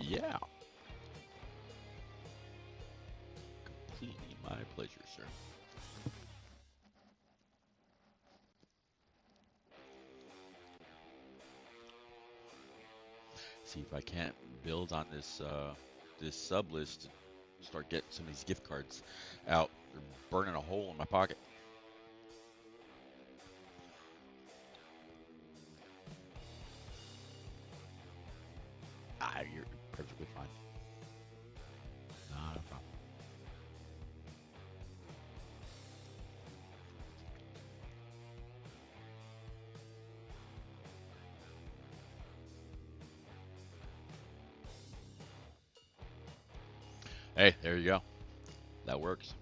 Yeah, completely my pleasure, sir. See if I can't build on this sub list. Start getting some of these gift cards out. They're burning a hole in my pocket. Ah, you're perfectly fine. Not a problem. Hey, there you go. That works.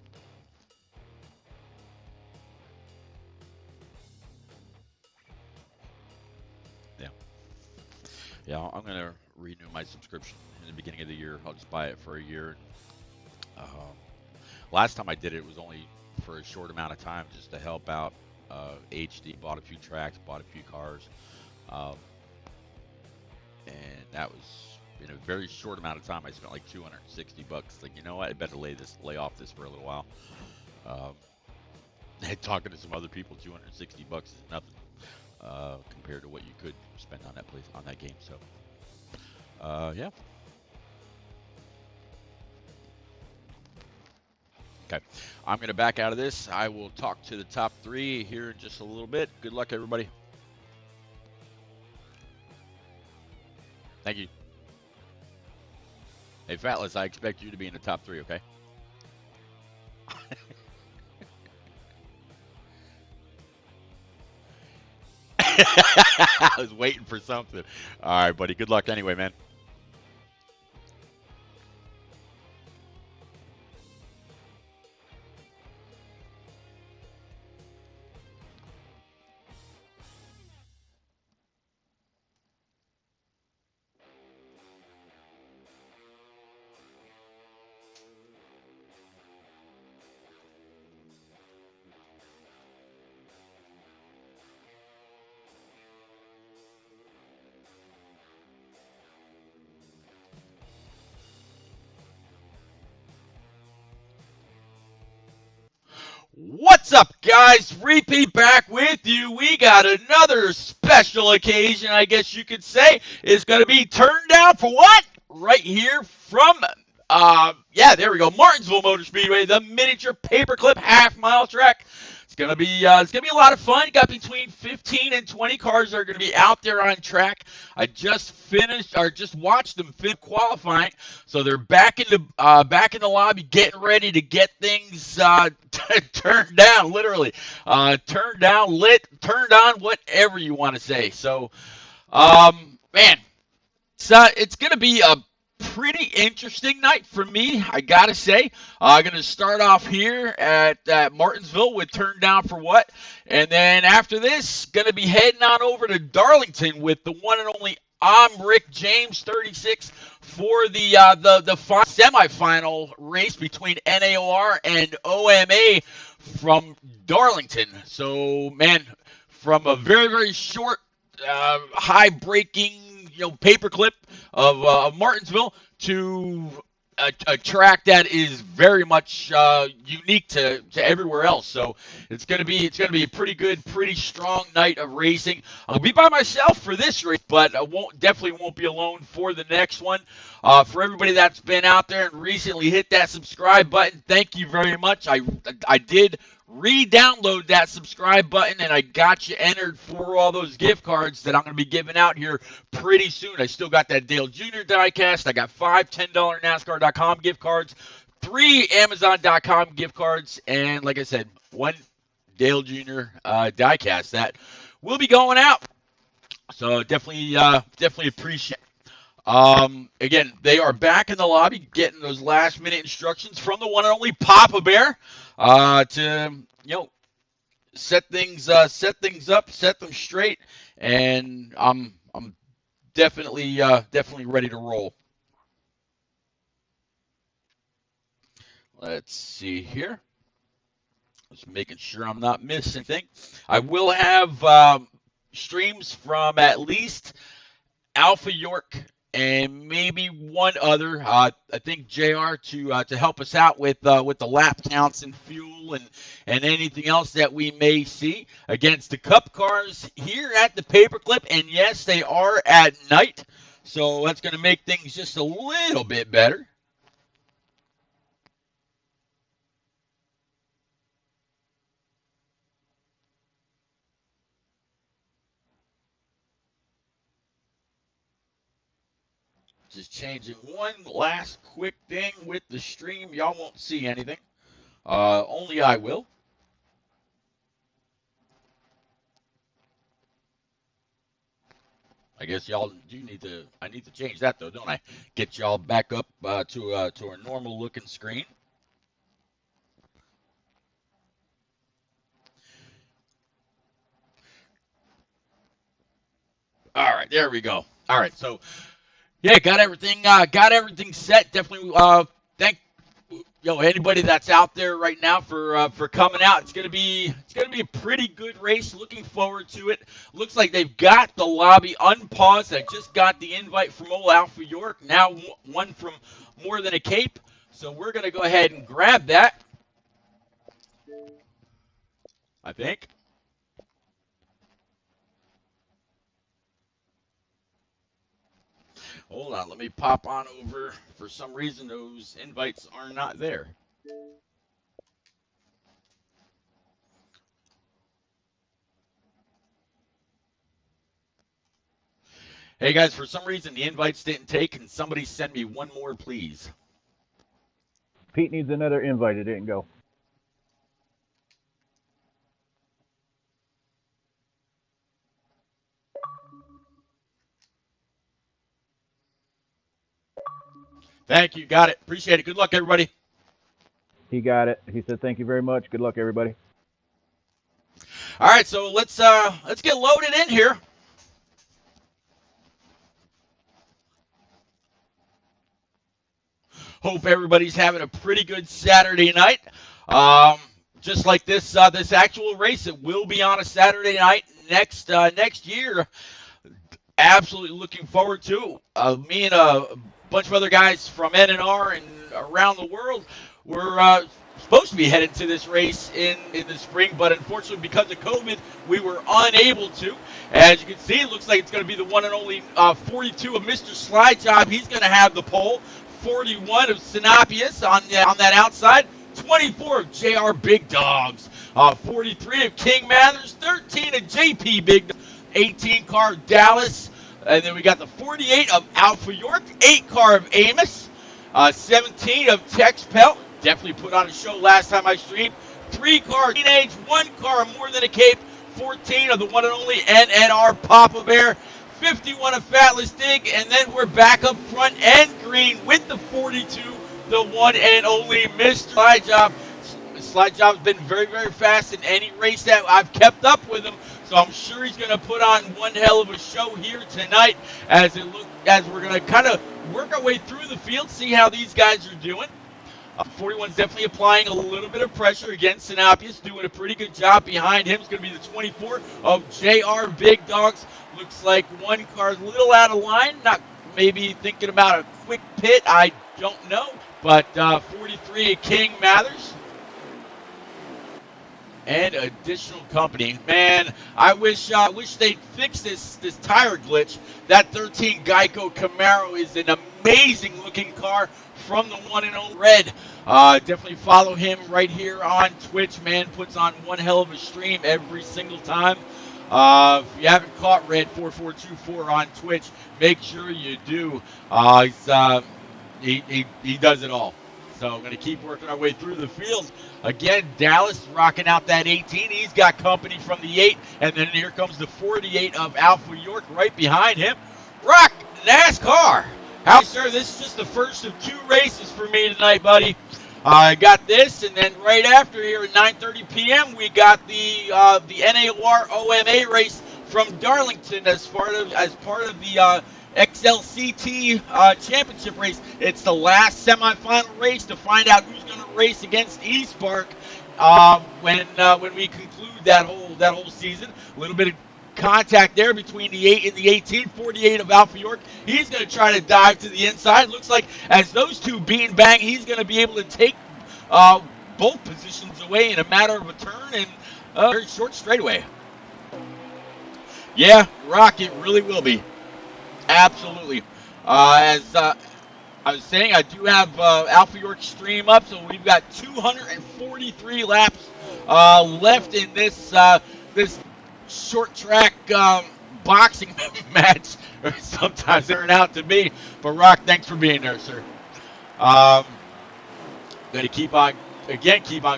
Yeah. Yeah, I'm gonna renew my subscription in the beginning of the year. I'll just buy it for a year. Um, Last time I did it, it was only for a short amount of time, just to help out HD. Bought a few tracks, bought a few cars, um, and that was in a very short amount of time. I spent like 260 bucks. Like, you know what? I better lay off this for a little while. Um, and talking to some other people, 260 bucks is nothing compared to what you could spend on that game. So, yeah. Okay, I'm going to back out of this. I will talk to the top three here in just a little bit. Good luck, everybody. Thank you. Hey, Fatless, I expect you to be in the top three, okay? I was waiting for something. All right, buddy. Good luck anyway, man. What's up, guys? Repeat back with you. We got another special occasion, I guess you could say. It's going to be turned down for what? Right here from, yeah, there we go. Martinsville Motor Speedway, the miniature paperclip half-mile track. It's gonna be a lot of fun. You got between 15 and 20 cars that are gonna be out there on track. I just watched them finish qualifying, so they're back in the lobby, getting ready to get things turned down, literally, turned down, lit, turned on, whatever you want to say. So, man, it's going to be a pretty interesting night for me, I got to say. I'm going to start off here at Martinsville with Turn Down for What? And then after this, going to be heading on over to Darlington with the one and only I'm Rick James, 36, for the semifinal race between NAOR and OMA from Darlington. So, man, from a very, very short, high breaking, paperclip of Martinsville to a track that is very much unique to everywhere else. So it's gonna be a pretty good, pretty strong night of racing. I'll be by myself for this race, but I definitely won't be alone for the next one. For everybody that's been out there and recently hit that subscribe button, thank you very much. I did re-download that subscribe button, and I got you entered for all those gift cards that I'm going to be giving out here pretty soon. I still got that Dale Jr. diecast. I got 5 $10 NASCAR.com gift cards, 3 Amazon.com gift cards, and like I said, 1 Dale Jr. Diecast that will be going out. So definitely appreciate it. Again, they are back in the lobby getting those last minute instructions from the one and only Papa Bear to set things up, set them straight, and I'm definitely ready to roll. Let's see here. Just making sure I'm not missing anything. I will have streams from at least Alpha York and maybe one other. I think Jr. To help us out with the lap counts and fuel and anything else that we may see against the Cup cars here at the Paperclip. And yes, they are at night, so that's going to make things just a little bit better. Just changing one last quick thing with the stream. Y'all won't see anything. Only I will. I guess y'all do need to. I need to change that though, don't I? Get y'all back up to a normal looking screen. All right, there we go. All right, so yeah, got everything set. Definitely thank anybody that's out there right now for coming out. It's gonna be a pretty good race. Looking forward to it. Looks like they've got the lobby unpaused. I just got the invite from old Alpha York. Now one from More Than a Cape. So we're gonna go ahead and grab that. I think. Hold on, let me pop on over. For some reason, those invites are not there. Hey guys, for some reason the invites didn't take. Can somebody send me one more, please? Pete needs another invite. It didn't go. Thank you. Got it. Appreciate it. Good luck, everybody. He got it. He said, "Thank you very much. Good luck, everybody." All right, so let's get loaded in here. Hope everybody's having a pretty good Saturday night. Just like this actual race, it will be on a Saturday night next year. Absolutely looking forward to. Me and a bunch of other guys from NNR and around the world were supposed to be headed to this race in the spring, but unfortunately because of COVID, we were unable to. As you can see, it looks like it's going to be the one and only 42 of Mr. Slide Job. He's going to have the pole. 41 of Sinopius on that outside. 24 of JR Big Dogs. 43 of King Mathers. 13 of JP Big Dogs. 18 car of Dallas. And then we got the 48 of Alpha York. 8 car of Amos. 17 of Tex Pelt. Definitely put on a show last time I streamed. 3 car Teenage. 1 car More Than a Cape. 14 of the one and only NNR Papa Bear. 51 of Fatless Dig, and then we're back up front and green with the 42, the one and only Mr. Slide Job. Slide Job's been very, very fast in any race that I've kept up with him, so I'm sure he's going to put on one hell of a show here tonight as we're going to kind of work our way through the field, see how these guys are doing. 41's definitely applying a little bit of pressure against Sinopius, doing a pretty good job. Behind him is going to be the 24 of JR Big Dogs. Looks like one car's a little out of line. Not maybe thinking about a quick pit. I don't know. But 43 of King Mathers. And additional company. Man, I wish they'd fix this tire glitch. That 13 Geico Camaro is an amazing looking car from the one and only Red. Definitely follow him right here on Twitch. Man puts on one hell of a stream every single time. If you haven't caught Red 4424 on Twitch, make sure you do. He does it all. So I'm going to keep working our way through the field. Again, Dallas rocking out that 18. He's got company from the 8. And then here comes the 48 of Alpha York right behind him. Rock NASCAR. How, sir, this is just the first of 2 races for me tonight, buddy. I got this, and then right after here at 9:30 p.m., we got the NAR OMA race from Darlington as part of the XLCT championship race. It's the last semifinal race to find out who's going to race against East Park when we conclude that whole season. A little bit of contact there between the 8 and the 18. 48 of Alpha York. He's going to try to dive to the inside. Looks like as those two bang, he's going to be able to take both positions away in a matter of a turn and a very short straightaway. Yeah, Rock, it really will be. Absolutely. As I was saying, I do have Alpha York stream up, so we've got 243 laps left in this short track boxing match. Sometimes they turn out to be. But Rock, thanks for being there, sir. Going to keep on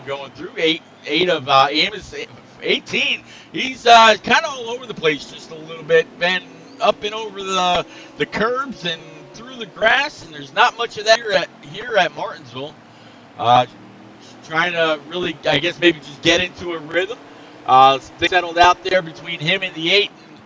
going through. Eight of Amos, 18. He's kind of all over the place just a little bit. Been up and over the curbs and through the grass, and there's not much of that here at Martinsville. Trying to really, I guess, maybe just get into a rhythm. They settled out there between him and the 8, and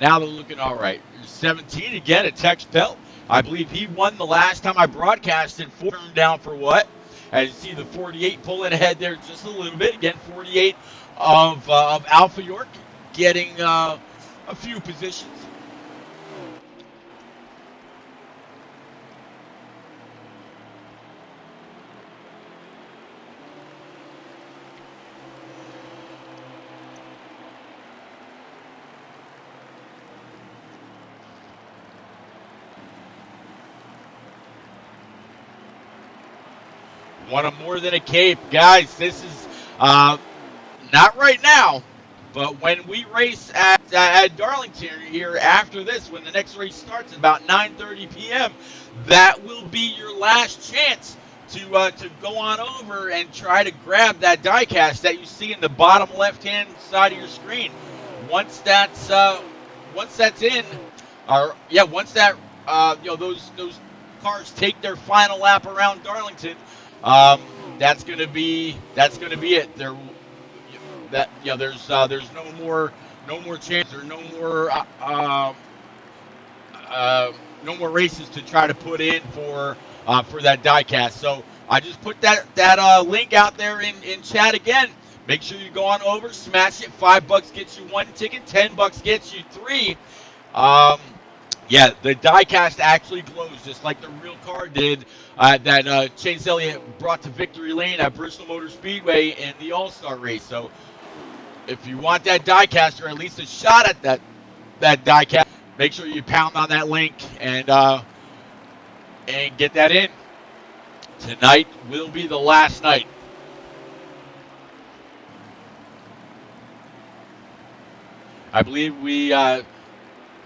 now they're looking all right. 17 again, a Tex Pelt. I believe he won the last time I broadcasted. 4 turned down for what? As you see the 48 pulling ahead there just a little bit. Again, 48 of Alpha York getting a few positions. One of more than a cape. Guys, this is not right now, but when we race at Darlington here after this, when the next race starts at about 9:30 p.m., that will be your last chance to go on over and try to grab that diecast that you see in the bottom left-hand side of your screen. Once that's in, or yeah, once that those cars take their final lap around Darlington. That's gonna be it. There's no more chance or no more races to try to put in for that diecast. So I just put that link out there in chat again. Make sure you go on over, smash it. $5 gets you 1 ticket, $10 gets you 3. Yeah, the diecast actually glows just like the real car did that Chase Elliott brought to victory lane at Bristol Motor Speedway in the All-Star race. So if you want that diecast or at least a shot at that diecast, make sure you pound on that link and get that in. Tonight will be the last night. I believe we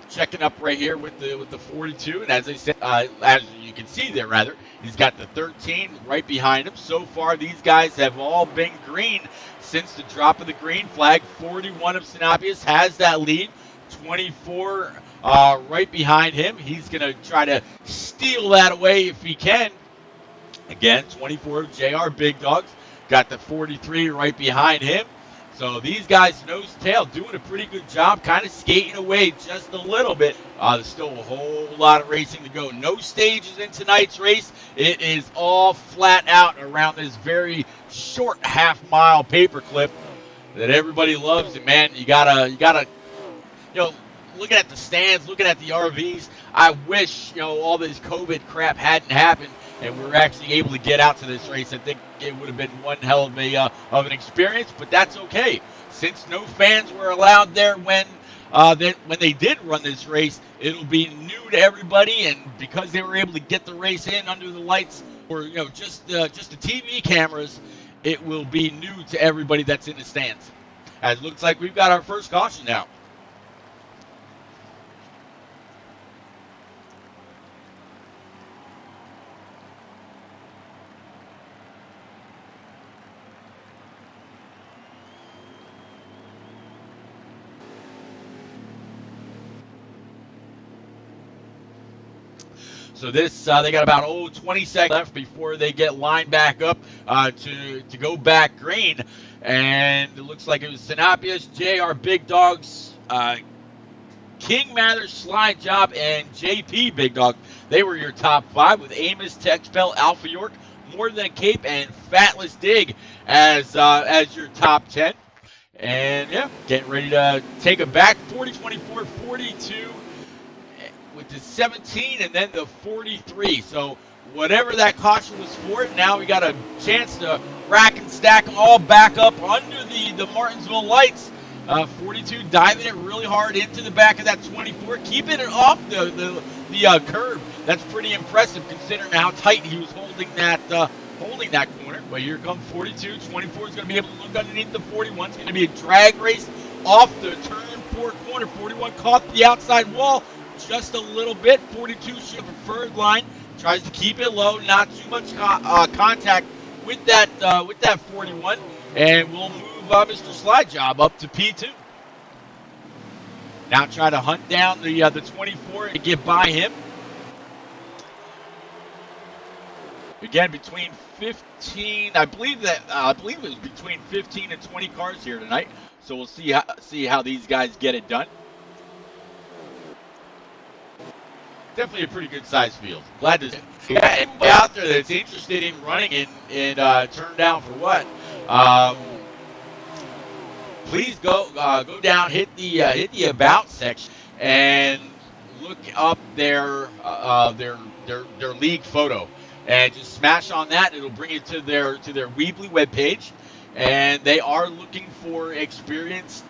checking up right here with the 42, and as I said, as you can see there, rather, he's got the 13 right behind him. So far, these guys have all been green since the drop of the green flag. 41 of Sinopius has that lead. 24 right behind him. He's going to try to steal that away if he can. Again, 24 of JR Big Dogs. Got the 43 right behind him. So these guys, nose to tail, doing a pretty good job, kind of skating away just a little bit. There's still a whole lot of racing to go. No stages in tonight's race. It is all flat out around this very short half-mile paperclip that everybody loves. And man, you gotta, looking at the stands, looking at the RVs. I wish all this COVID crap hadn't happened and we were actually able to get out to this race. I think it would have been one hell of an experience, but that's okay. Since no fans were allowed there when they did run this race, it'll be new to everybody, and because they were able to get the race in under the lights or just the TV cameras, it will be new to everybody that's in the stands. As it looks like we've got our first caution now. So this, they got about 20 seconds left before they get lined back up to go back green. And it looks like it was Sinopius, JR Big Dogs, King Mathers, Slide Job, and JP Big Dog. They were your top 5 with Amos, Texpel, Alpha York, More Than a Cape, and Fatless Dig as your top 10. And yeah, getting ready to take it back. 40, 24, 42 with the 17 and then the 43. So whatever that caution was for, now we got a chance to rack and stack them all back up under the Martinsville lights. 42 diving it really hard into the back of that 24, keeping it off the curb. That's pretty impressive considering how tight he was holding that corner. But here comes 42. 24 is going to be able to look underneath the 41. It's going to be a drag race off the turn 4 corner. 41 caught the outside wall just a little bit. 42 should have preferred line. Tries to keep it low, not too much contact with that 41, and we'll move Mr. Slide Job up to P2. Now try to hunt down the 24 and get by him. Again, between 15, I believe it was between 15 and 20 cars here tonight. So we'll see how these guys get it done. Definitely a pretty good sized field. Glad to see anybody out there that's interested in running and turn down for what. Please go down, hit the about section, and look up their league photo, and just smash on that. It'll bring you to their Weebly webpage, and they are looking for experienced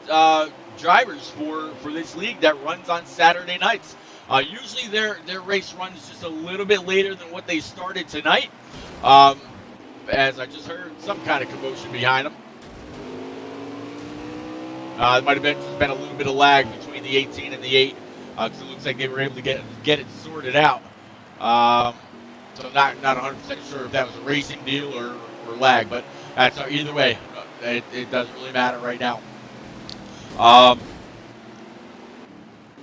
drivers for this league that runs on Saturday nights. Usually their race runs just a little bit later than what they started tonight, as I just heard some kind of commotion behind them. It might have been a little bit of lag between the 18 and the 8, because it looks like they were able to get it sorted out. So not 100% sure if that was a racing deal or lag, but that's either way, it doesn't really matter right now.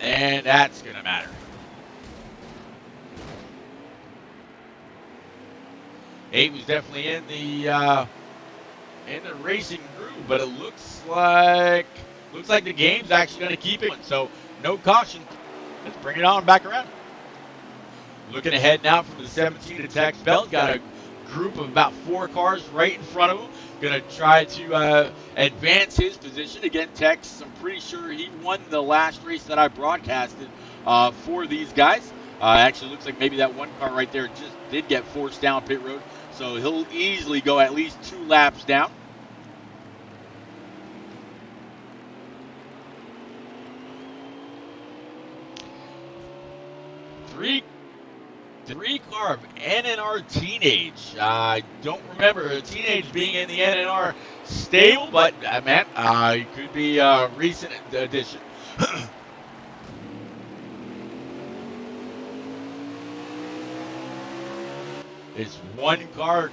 And that's gonna matter. Eight was definitely in the racing groove, but it looks like the game's actually going to keep it. So no caution. Let's bring it on back around. Looking ahead now from the 17 to Tex Bell. Got a group of about 4 cars right in front of him. Going to try to advance his position. Again, Tex, I'm pretty sure he won the last race that I broadcasted for these guys. Actually, looks like maybe that one car right there just did get forced down pit road. So he'll easily go at least 2 laps down. Three car of NNR Teenage. I don't remember a Teenage being in the NNR stable, but man, it could be a recent addition. It's one car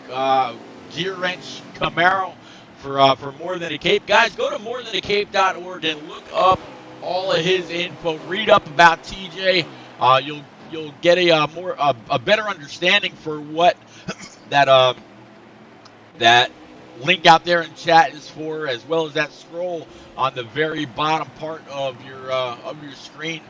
gear wrench Camaro for More Than a Cape. Guys, go to morethanAcape.org and look up all of his info. Read up about TJ. You'll get a better understanding for what that link out there in chat is for, as well as that scroll on the very bottom part of your screen.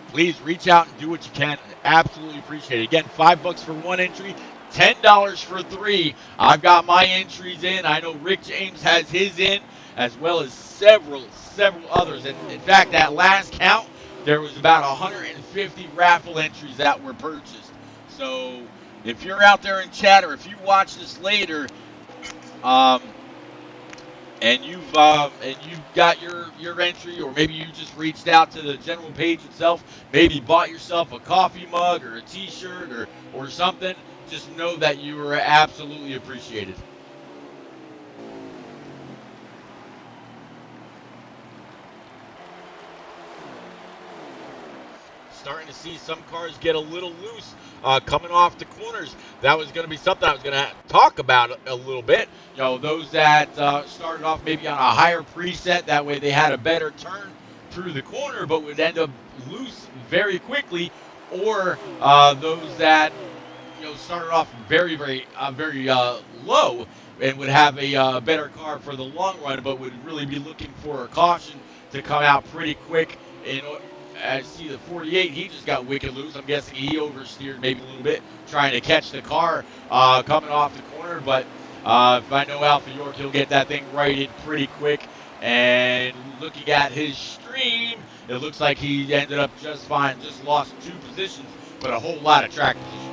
Please reach out and do what you can. Absolutely appreciate it. Again, $5 for 1 entry, $10 for 3. I've got my entries in. I know Rick James has his in, as well as several others. And in fact, that last count, there was about 150 raffle entries that were purchased. So if you're out there in chat, or if you watch this later, and you've got your entry, or maybe you just reached out to the general page itself, maybe bought yourself a coffee mug or a t-shirt or something, just know that you are absolutely appreciated. Starting to see some cars get a little loose coming off the corners. That was going to be something I was going to talk about a little bit. You know, those that started off maybe on a higher preset, that way they had a better turn through the corner, but would end up loose very quickly, or those that started off very low and would have a better car for the long run, but would really be looking for a caution to come out pretty quick. I see the 48, he just got wicked loose. I'm guessing he oversteered maybe a little bit, trying to catch the car coming off the corner. But If I know Alpha York, he'll get that thing righted pretty quick. And looking at his stream, it looks like he ended up just fine. Just lost 2 positions, but a whole lot of track position.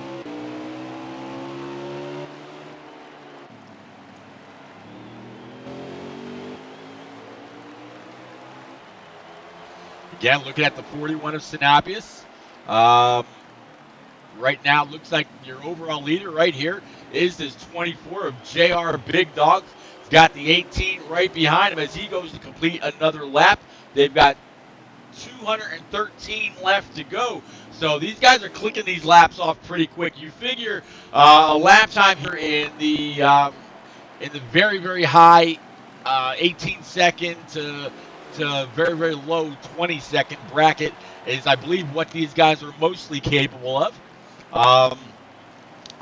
Again, looking at the 41 of Sinopius. Right now, looks like your overall leader right here is this 24 of JR Big Dogs. He's got the 18 right behind him as he goes to complete another lap. They've got 213 left to go. So these guys are clicking these laps off pretty quick. You figure a lap time here in the very, very high 18-second to very, very low 20-second bracket is, I believe, what these guys are mostly capable of.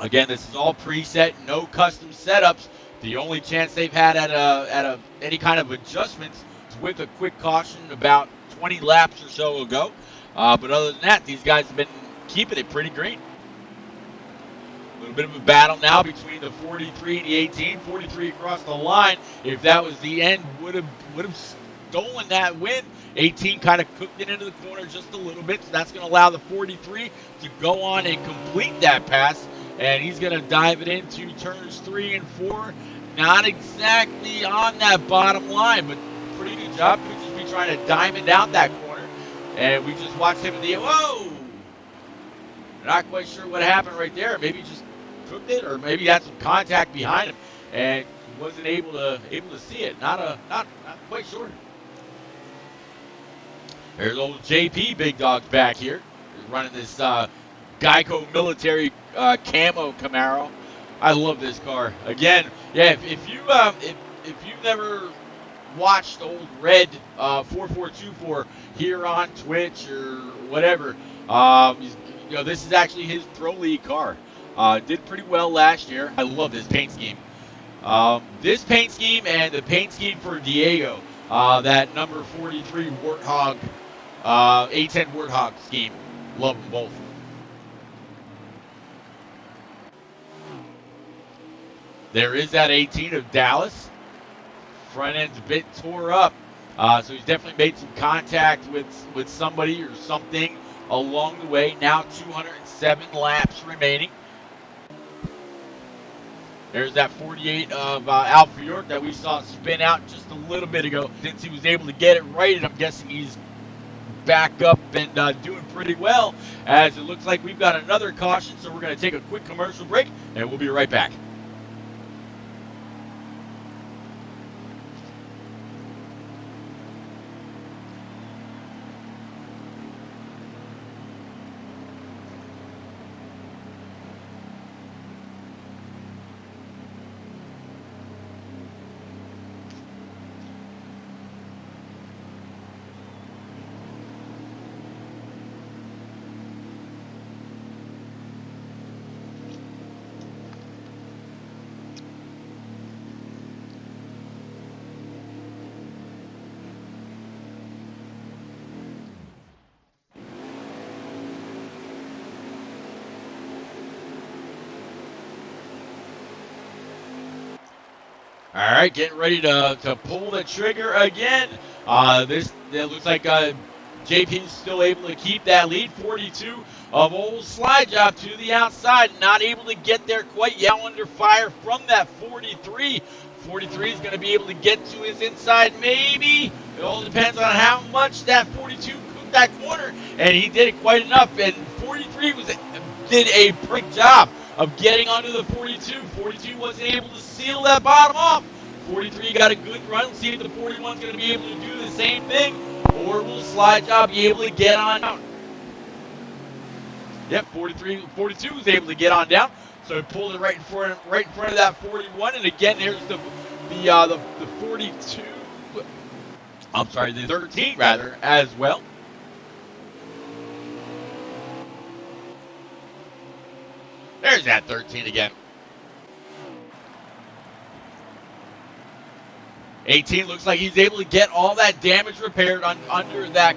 Again, this is all preset, no custom setups. The only chance they've had at any kind of adjustments is with a quick caution about 20 laps or so ago. But other than that, these guys have been keeping it pretty green. A little bit of a battle now between the 43 and the 18. 43 across the line. If that was the end, would have stolen that win. 18 kind of cooked it into the corner just a little bit, so that's going to allow the 43 to go on and complete that pass, and he's going to dive it into turns 3 and 4. Not exactly on that bottom line, but pretty good job. Could just be trying to diamond out that corner, and we just watched him in the whoa. Not quite sure what happened right there. Maybe he just cooked it, or maybe he had some contact behind him and wasn't able to see it. Not quite sure. There's old JP Big Dogs back here. He's running this Geico military camo Camaro. I love this car. Again, yeah. If you've never watched old Red 4424 here on Twitch or whatever, this is actually his pro league car. Did pretty well last year. I love this paint scheme. This paint scheme and the paint scheme for Diego, that number 43 Warthog, A10 Warthog scheme. Love them both. There is that 18 of Dallas. Front end's a bit tore up. So he's definitely made some contact with somebody or something along the way. Now 207 laps remaining. There's that 48 of Alpha York that we saw spin out just a little bit ago. Since he was able to get it right, and I'm guessing he's back up and doing pretty well, as it looks like we've got another caution. So we're going to take a quick commercial break, and we'll be right back. All right, getting ready to pull the trigger again. It looks like JP is still able to keep that lead. 42 of old Slide Job to the outside. Not able to get there quite yet. Under fire from that 43. 43 is going to be able to get to his inside maybe. It all depends on how much that 42 cooked that corner. And he did it quite enough. And 43 did a great job of getting onto the 42. 42 wasn't able to seal that bottom off. 43 got a good run. Let's see if the 41 is going to be able to do the same thing, or will Slide Job be able to get on down? Yep, 42 was able to get on down, so he pulled it right in front of that 41. And again, there's the 42. I'm sorry, the 13 rather as well. There's that 13 again. 18 looks like he's able to get all that damage repaired under that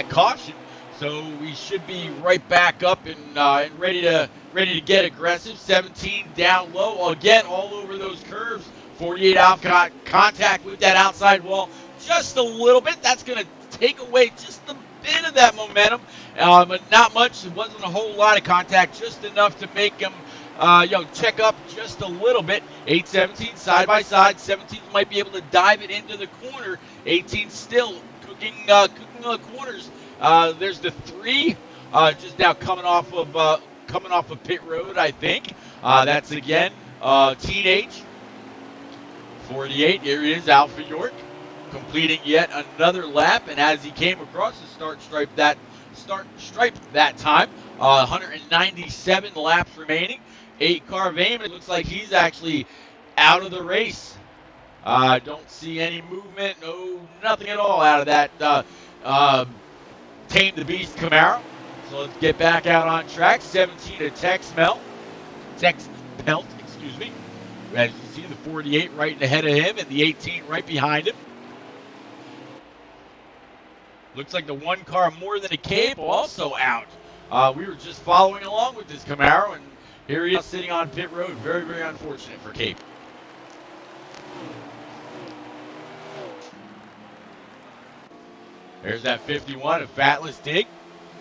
caution. So we should be right back up and ready to get aggressive. 17 down low again, all over those curves. 48 out, got contact with that outside wall just a little bit. That's going to take away just a bit of that momentum, but not much. It wasn't a whole lot of contact, just enough to make him check up just a little bit. 8-17 side by side. 17 might be able to dive it into the corner. 18 still cooking the corners. There's the 3 just now coming off of pit road, I think. That's again Teenage 48. Here is Alpha York completing yet another lap, and as he came across the start stripe that time, 197 laps remaining. 8 car Vayman, it looks like he's actually out of the race. Don't see any movement, nothing at all out of that Tame the Beast Camaro. So let's get back out on track. 17 to Tex Pelt, excuse me. As you see, the 48 right ahead of him and the 18 right behind him. Looks like the 1 car more than a Cape also out. We were just following along with this Camaro, and here he is sitting on pit road. Very, very unfortunate for Cape. There's that 51 of Fatless Dig.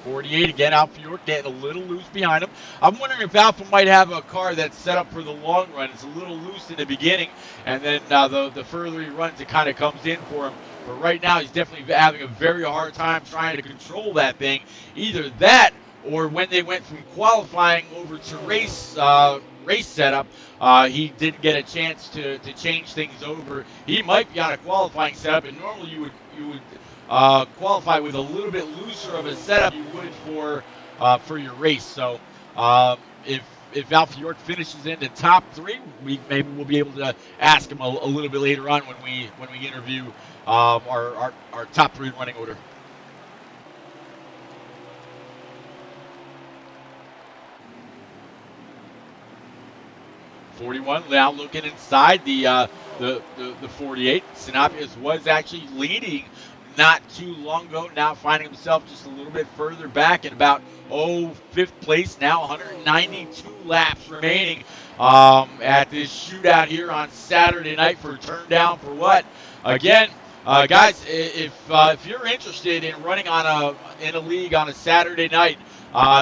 48 again, Alpha York getting a little loose behind him. I'm wondering if Alpha might have a car that's set up for the long run. It's a little loose in the beginning, and then the further he runs, it kind of comes in for him. But right now, he's definitely having a very hard time trying to control that thing. Either that, or when they went from qualifying over to race setup, he didn't get a chance to change things over. He might be on a qualifying setup, and normally you would qualify with a little bit looser of a setup you would for your race. So if Alpha York finishes in the top 3, maybe we'll be able to ask him a little bit later on when we interview our top 3 running order. .41 now looking inside the 48. Sinapius was actually leading not too long ago, now finding himself just a little bit further back in about 5th place now. 192 laps remaining at this shootout here on Saturday night for Turn Down for What. Again, guys, if you're interested in running in a league on a Saturday night,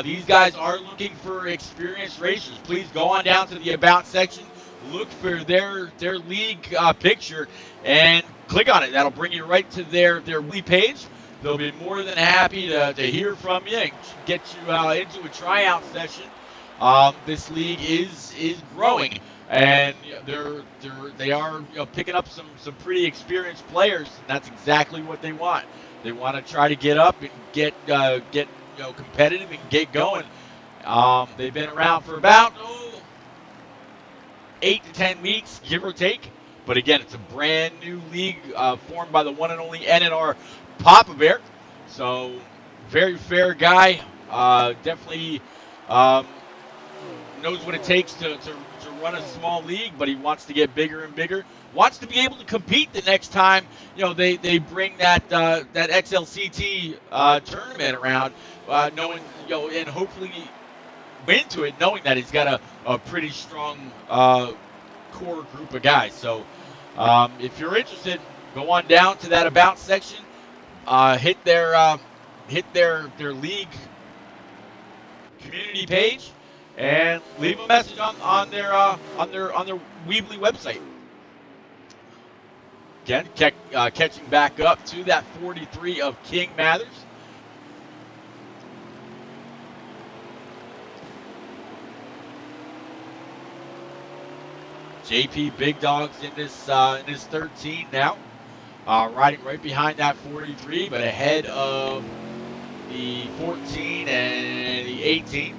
these guys are looking for experienced racers. Please go on down to the About section, look for their league picture, and click on it. That'll bring you right to their league page. They'll be more than happy to hear from you and get you into a tryout session. This league is growing, and they are picking up some pretty experienced players, and that's exactly what they want. They want to try to get up and get competitive and get going. They've been around for about 8 to 10 weeks, give or take. But again, it's a brand new league formed by the one and only NNR Papa Bear. So very fair guy. Definitely knows what it takes to run a small league, but he wants to get bigger and bigger. Wants to be able to compete the next time they bring that XLCT tournament around, knowing and hopefully win to it, knowing that he's got a pretty strong core group of guys. So if you're interested, go on down to that About section, hit their league community page, and leave a message on their Weebly website. Again, catching back up to that 43 of King Mathers. JP Big Dogs in this 13 now, riding right behind that 43, but ahead of the 14 and the 18.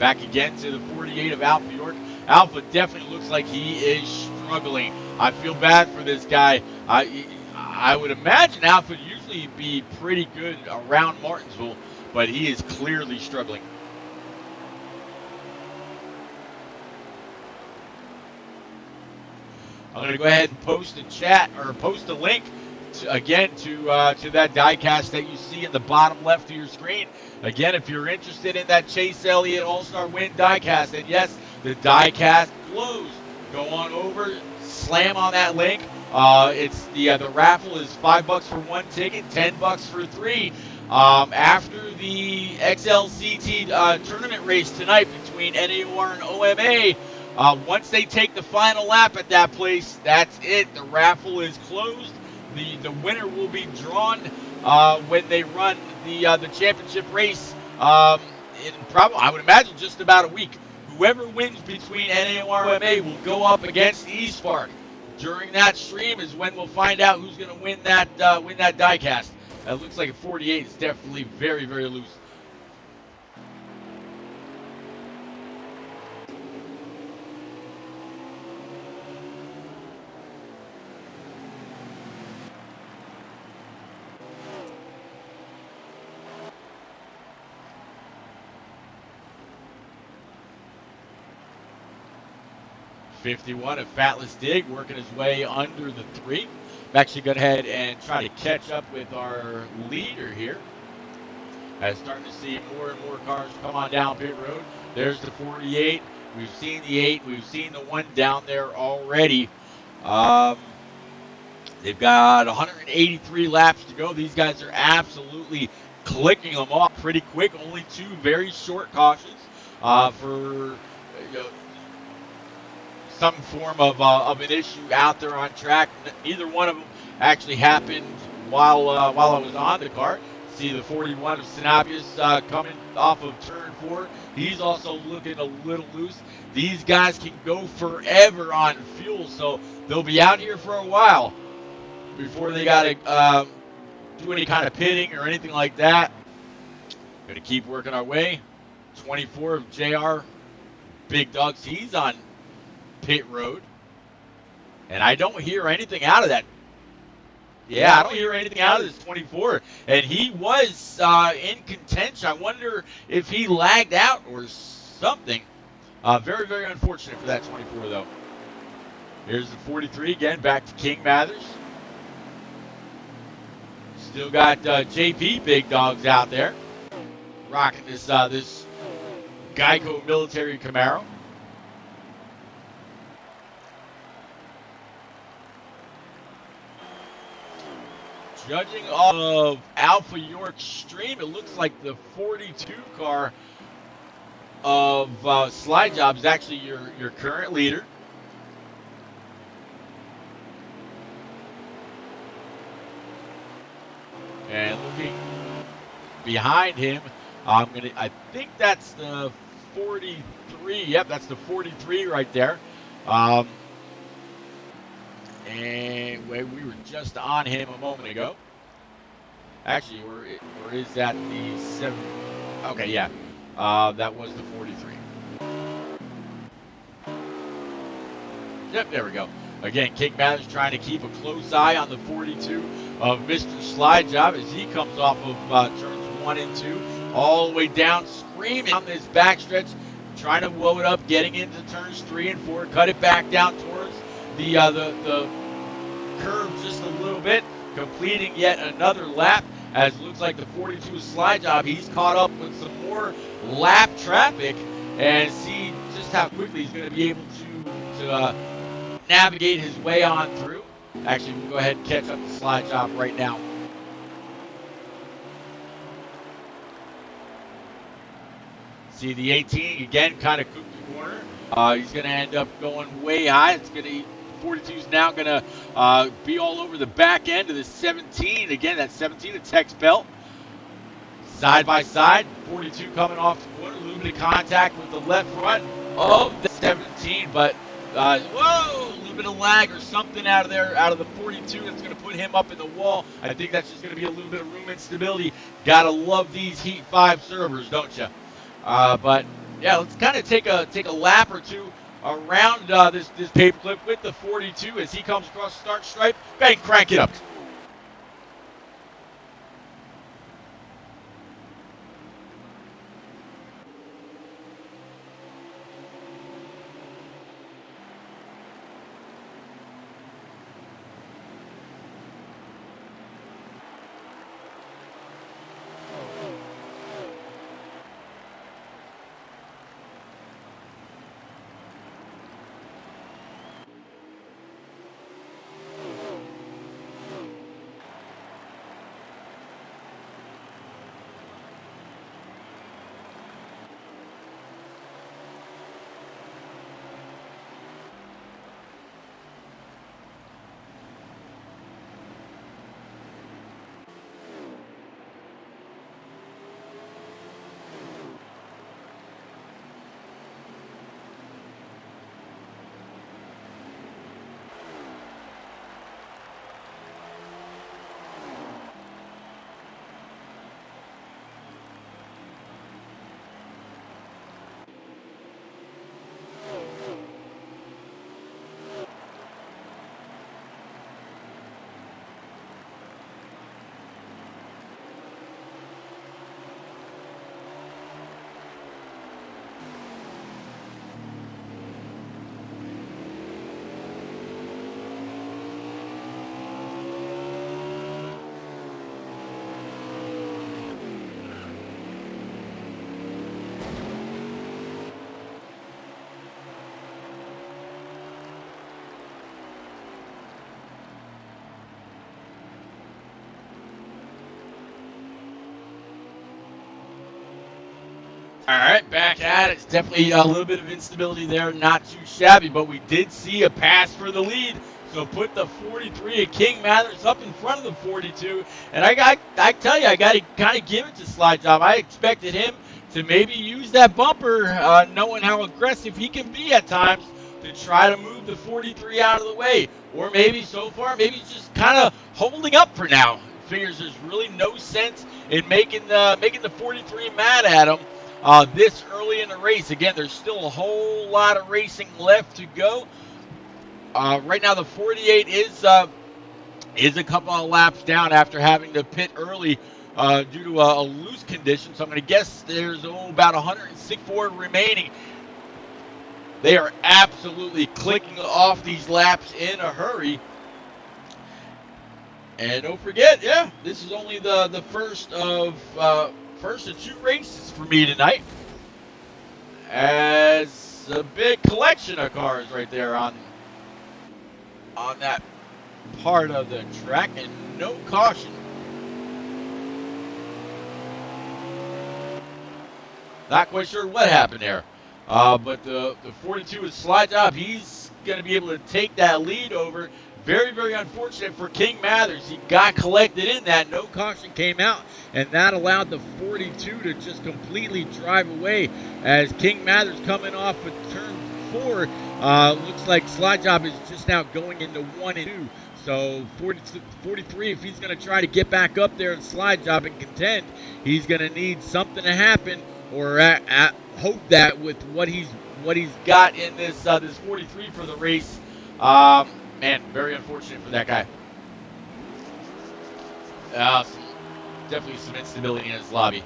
Back again to the 48 of Alpha York. Alpha definitely looks like he is struggling. I feel bad for this guy. I would imagine Alpha would usually be pretty good around Martinsville, but he is clearly struggling. I'm going to go ahead and post a link to that diecast that you see in the bottom left of your screen. Again, if you're interested in that Chase Elliott All-Star Win diecast, and yes, the diecast glows. Go on over, slam on that link. It's the raffle is $5 for one ticket, $10 for three. After the XLCT tournament race tonight between NAR and OMA, once they take the final lap at that place, that's it. The raffle is closed. The winner will be drawn when they run the championship race in probably, I would imagine, just about a week. Whoever wins between NAR and OMA will go up against eSpark. During that stream is when we'll find out who's going to win that diecast. It looks like a 48 is definitely very, very loose. $51 of Fatless Dig working his way under the 3. I'm actually going to head and try to catch up with our leader here. I'm starting to see more and more cars come on down pit road. There's the 48. We've seen the 8. We've seen the 1 down there already. They've got 183 laps to go. These guys are absolutely clicking them off pretty quick. Only 2 very short cautions for some form of an issue out there on track. Neither one of them actually happened while I was on the car. See the 41 of Sinapius coming off of turn 4. He's also looking a little loose. These guys can go forever on fuel, so they'll be out here for a while before they got to do any kind of pitting or anything like that. Going to keep working our way. 24 of JR Big Dogs. He's on pit road, and I don't hear anything out of that. Yeah, I don't hear anything out of this 24, and he was in contention. I wonder if he lagged out or something. Very, very unfortunate for that 24, though. Here's the 43 again, back to King Mathers. Still got JP Big Dogs out there, rocking this Geico military Camaro. Judging off of Alpha York stream, it looks like the 42 car of Slide Job is actually your current leader. And looking behind him, I think that's the 43. Yep, that's the 43 right there. And we were just on him a moment ago. Actually, or is that the 7? Okay, yeah. That was the 43. Yep, there we go. Again, King Mathers trying to keep a close eye on the 42 of Mr. Slide Job as he comes off of turns 1 and 2, all the way down, screaming on this backstretch, trying to blow it up, getting into turns 3 and 4, cut it back down towards the curve just a little bit, completing yet another lap. As it looks like the 42 Slide Job, he's caught up with some more lap traffic, and see just how quickly he's going to be able to navigate his way on through. Actually, we'll go ahead and catch up the Slide Job right now. See the 18 again, kind of cooked the corner. He's going to end up going way high. It's going to 42 is now going to be all over the back end of the 17. Again, that 17, the Tex Belt. Side by side, 42 coming off the corner. A little bit of contact with the left front of the 17, but whoa, a little bit of lag or something out of there, out of the 42. That's going to put him up in the wall. I think that's just going to be a little bit of room instability. Got to love these Heat 5 servers, don't you? But yeah, let's kind of take a lap or two around this paperclip with the 42 as he comes across the start stripe. Bang, crank it up. All right, back at it. It's definitely a little bit of instability there, not too shabby, but we did see a pass for the lead. So put the 43 of King Mathers up in front of the 42. And I tell you, I got to kind of give it to Slide Job. I expected him to maybe use that bumper, knowing how aggressive he can be at times, to try to move the 43 out of the way. Or maybe so far, maybe he's just kind of holding up for now. Figures there's really no sense in making the 43 mad at him this early in the race. Again, there's still a whole lot of racing left to go. Right now, the 48 is a couple of laps down after having to pit early due to a loose condition. So I'm going to guess there's about 164 remaining. They are absolutely clicking off these laps in a hurry. And don't forget, yeah, this is only the first of 2 races for me tonight. As a big collection of cars right there on that part of the track, and no caution. Not quite sure what happened there. But the 42 is Slide Job. He's going to be able to take that lead over. Very, very unfortunate for King Mathers. He got collected in that. No caution came out, and that allowed the 42 to just completely drive away as King Mathers coming off of turn 4. Looks like Slide Job is just now going into 1 and 2. So 43, if he's going to try to get back up there and Slide Job and contend, he's going to need something to happen, or hope that with what he's got in this 43 for the race. Man, very unfortunate for that guy. Definitely some instability in his lobby.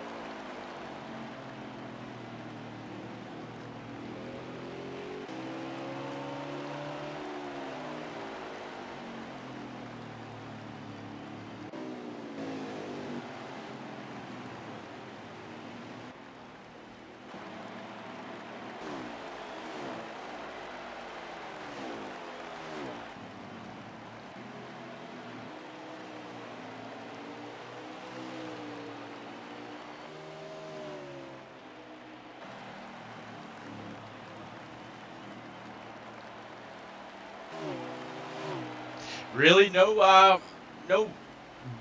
Really, no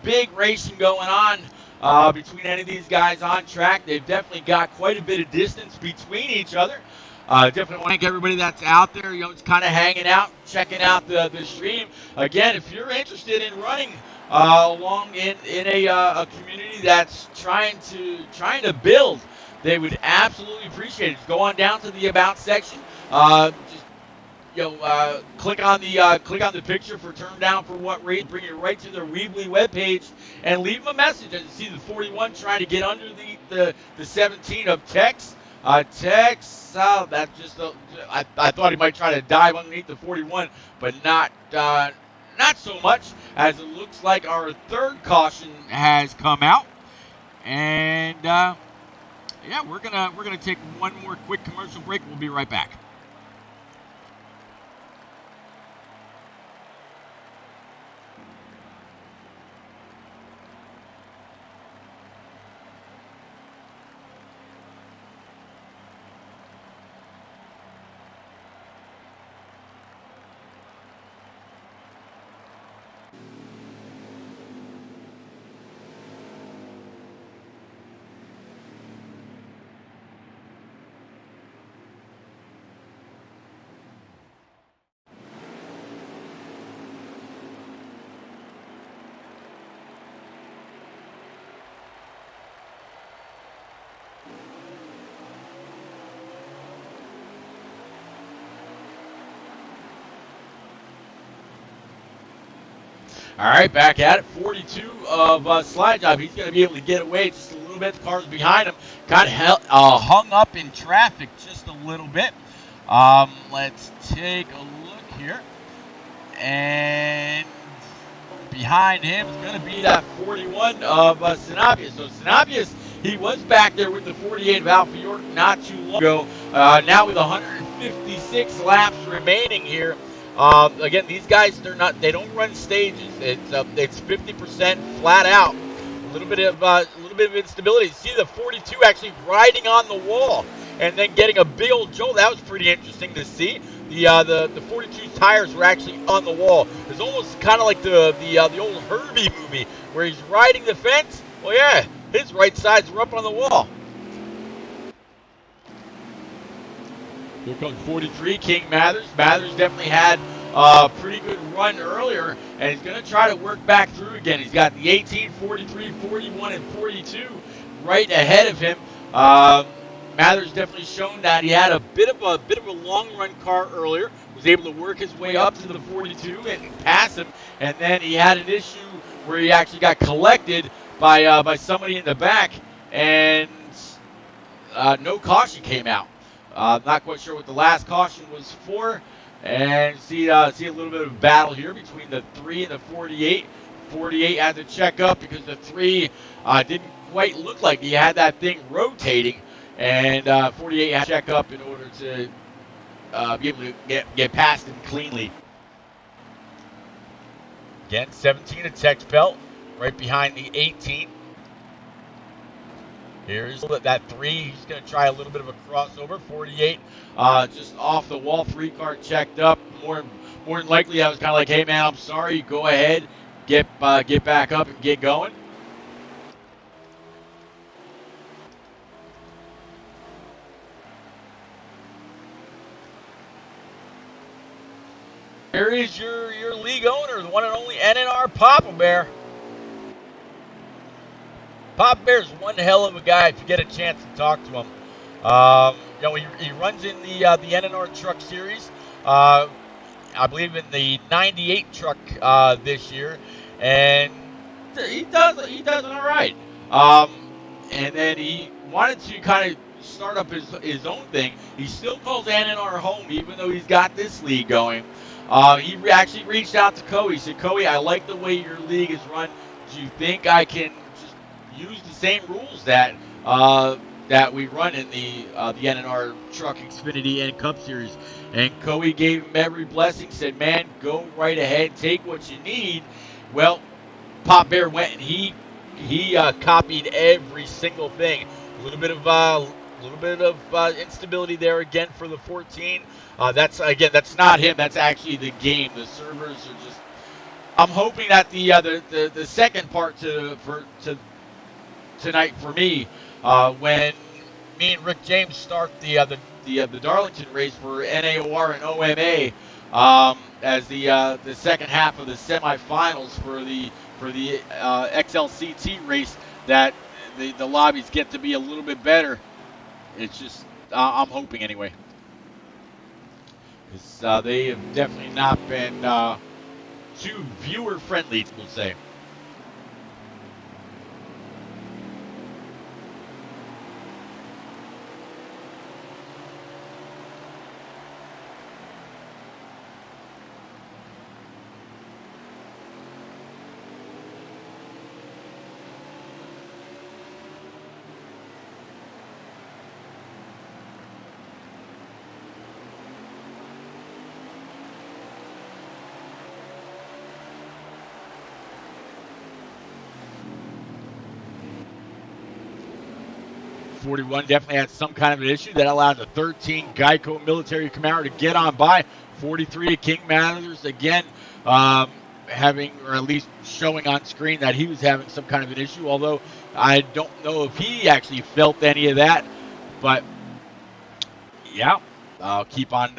big racing going on between any of these guys on track. They've definitely got quite a bit of distance between each other. Definitely want to thank everybody that's out there, just kind of hanging out, checking out the stream. Again, if you're interested in running along in a community that's trying to build, they would absolutely appreciate it. Just go on down to the About section. Just click on the picture for Turn Down for What Race, bring you right to their Weebly webpage, and leave them a message. As you see the 41 trying to get under the 17 of Tex. Tex, that's just I thought he might try to dive underneath the 41, but not so much, as it looks like our third caution has come out, and yeah, we're gonna take one more quick commercial break. We'll be right back. All right, back at it. 42 of Slide Job. He's going to be able to get away just a little bit. The car's behind him. Got hung up in traffic just a little bit. Let's take a look here. And behind him is going to be that 41 of Sinabius. So Sinabius, he was back there with the 48 of Alpha York not too long ago. Now with 156 laps remaining here. Again, these guys, they don't run stages. It's 50% flat out. A little bit little bit of instability. See the 42 actually riding on the wall and then getting a big old jolt. That was pretty interesting to see. The 42's tires were actually on the wall. It's almost kind of like the old Herbie movie where he's riding the fence. Well, yeah, his right sides were up on the wall. Here comes 43, King Mathers. Mathers definitely had a pretty good run earlier, and he's going to try to work back through again. He's got the 18, 43, 41, and 42 right ahead of him. Mathers definitely shown that he had a bit of a long run car earlier. Was able to work his way up to the 42 and pass him, and then he had an issue where he actually got collected by somebody in the back, and no caution came out. Not quite sure what the last caution was for, and see a little bit of battle here between the 3 and the 48. 48 had to check up because the 3 didn't quite look like he had that thing rotating, and 48 had to check up in order to be able to get past him cleanly. Again, 17 a Tex Belt, right behind the 18. Here's that 3. He's going to try a little bit of a crossover. 48, just off the wall. 3 car checked up. More than likely, I was kind of like, hey man, I'm sorry. Go ahead, get back up and get going. Here is your league owner, the one and only NNR Papa Bear. Papa Bear's one hell of a guy if you get a chance to talk to him. He runs in the NNR Truck Series. I believe in the 98 truck this year, and he does all right. And then he wanted to kind of start up his own thing. He still calls NNR home, even though he's got this league going. He actually reached out to Coey. He said, Coey, I like the way your league is run. Do you think I can just use the same rules that we run in the NNR Truck Xfinity and Cup Series? And Coey gave him every blessing, said, man, go right ahead, take what you need. Well, Pop Bear went and he copied every single thing. A little bit of instability there again for the 14. That's not him. That's actually the game. The servers are just. I'm hoping that the second part to tonight for me, when me and Rick James start the Darlington race for NAOR and OMA, as the second half of the semifinals for the XLCT race, that the lobbies get to be a little bit better. It's just I'm hoping anyway, because they have definitely not been too viewer friendly, we'll say. .41 definitely had some kind of an issue that allowed the 13 Geico Military Camaro to get on by. 43 to King Mathers again, having, or at least showing on screen that he was having some kind of an issue, although I don't know if he actually felt any of that. But yeah, keep on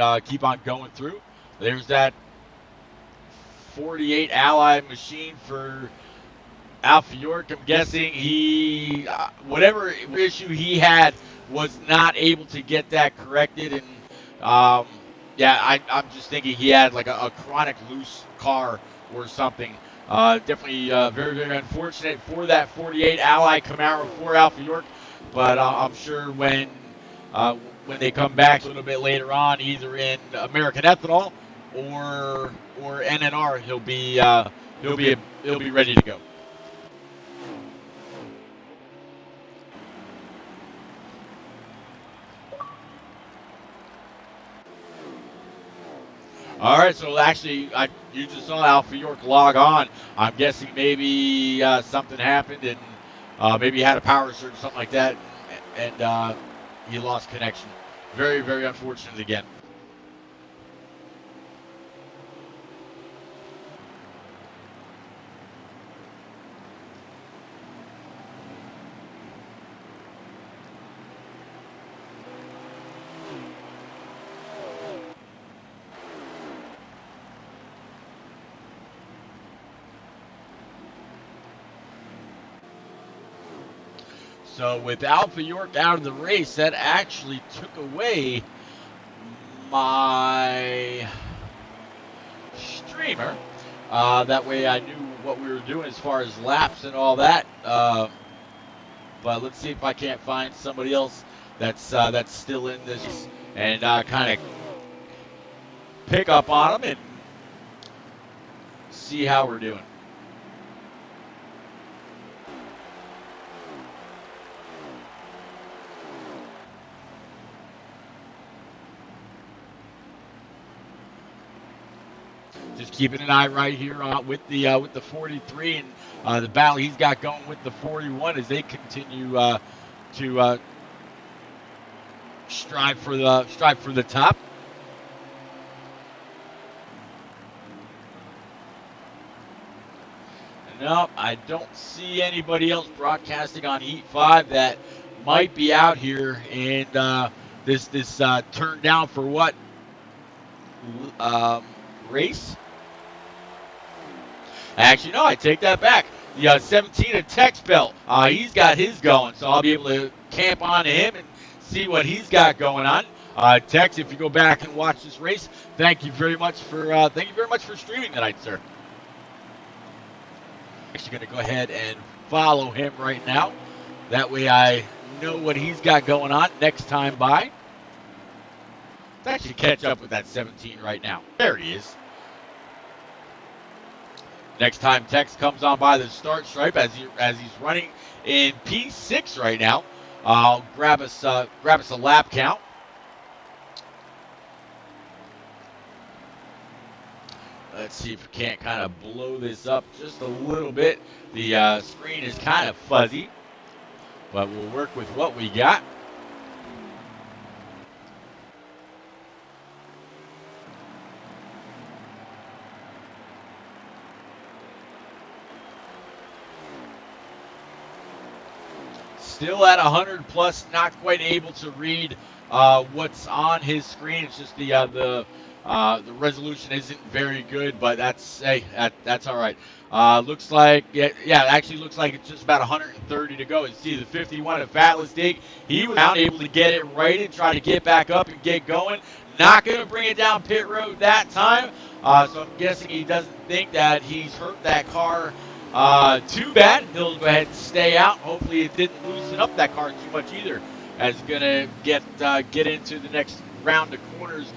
going through. There's that 48 Ally machine for Alpha York. I'm guessing he, whatever issue he had, was not able to get that corrected. And I'm just thinking he had like a chronic loose car or something. Definitely very, very unfortunate for that 48 Ally Camaro for Alpha York. But I'm sure when they come back a little bit later on, either in American Ethanol or NNR, he'll be ready to go. All right, so actually, you just saw Alpha York log on. I'm guessing maybe something happened, and Maybe he had a power surge or something like that, and he lost connection. Very, very unfortunate again. So with Alpha York out of the race, that actually took away my streamer. That way I knew what we were doing as far as laps and all that. But let's see if I can't find somebody else that's still in this and kind of pick up on them and see how we're doing. Just keeping an eye right here with the 43 and the battle he's got going with the 41 as they continue to strive for the top. No, I don't see anybody else broadcasting on Heat 5 that might be out here and this turn down for what race. Actually, no, I take that back. The 17 of Tex Belt, he's got his going, so I'll be able to camp on him and see what he's got going on. Tex, if you go back and watch this race, thank you very much for streaming tonight, sir. Actually, going to go ahead and follow him right now. That way, I know what he's got going on next time by. Let's actually catch up with that 17 right now. There he is. Next time Tex comes on by the start stripe as he's running in P6 right now, I'll grab us a lap count. Let's see if we can't kind of blow this up just a little bit. The screen is kind of fuzzy, but we'll work with what we got. Still at 100 plus, not quite able to read what's on his screen. It's just the resolution isn't very good, but that's all right. Looks like actually looks like it's just about 130 to go. You see the 51 of Fatless Dig. He was not able to get it right and try to get back up and get going. Not going to bring it down pit road that time. So I'm guessing he doesn't think that he's hurt that car too bad. He'll go ahead and stay out. Hopefully it didn't loosen up that car too much either, as gonna get into the next round of corners.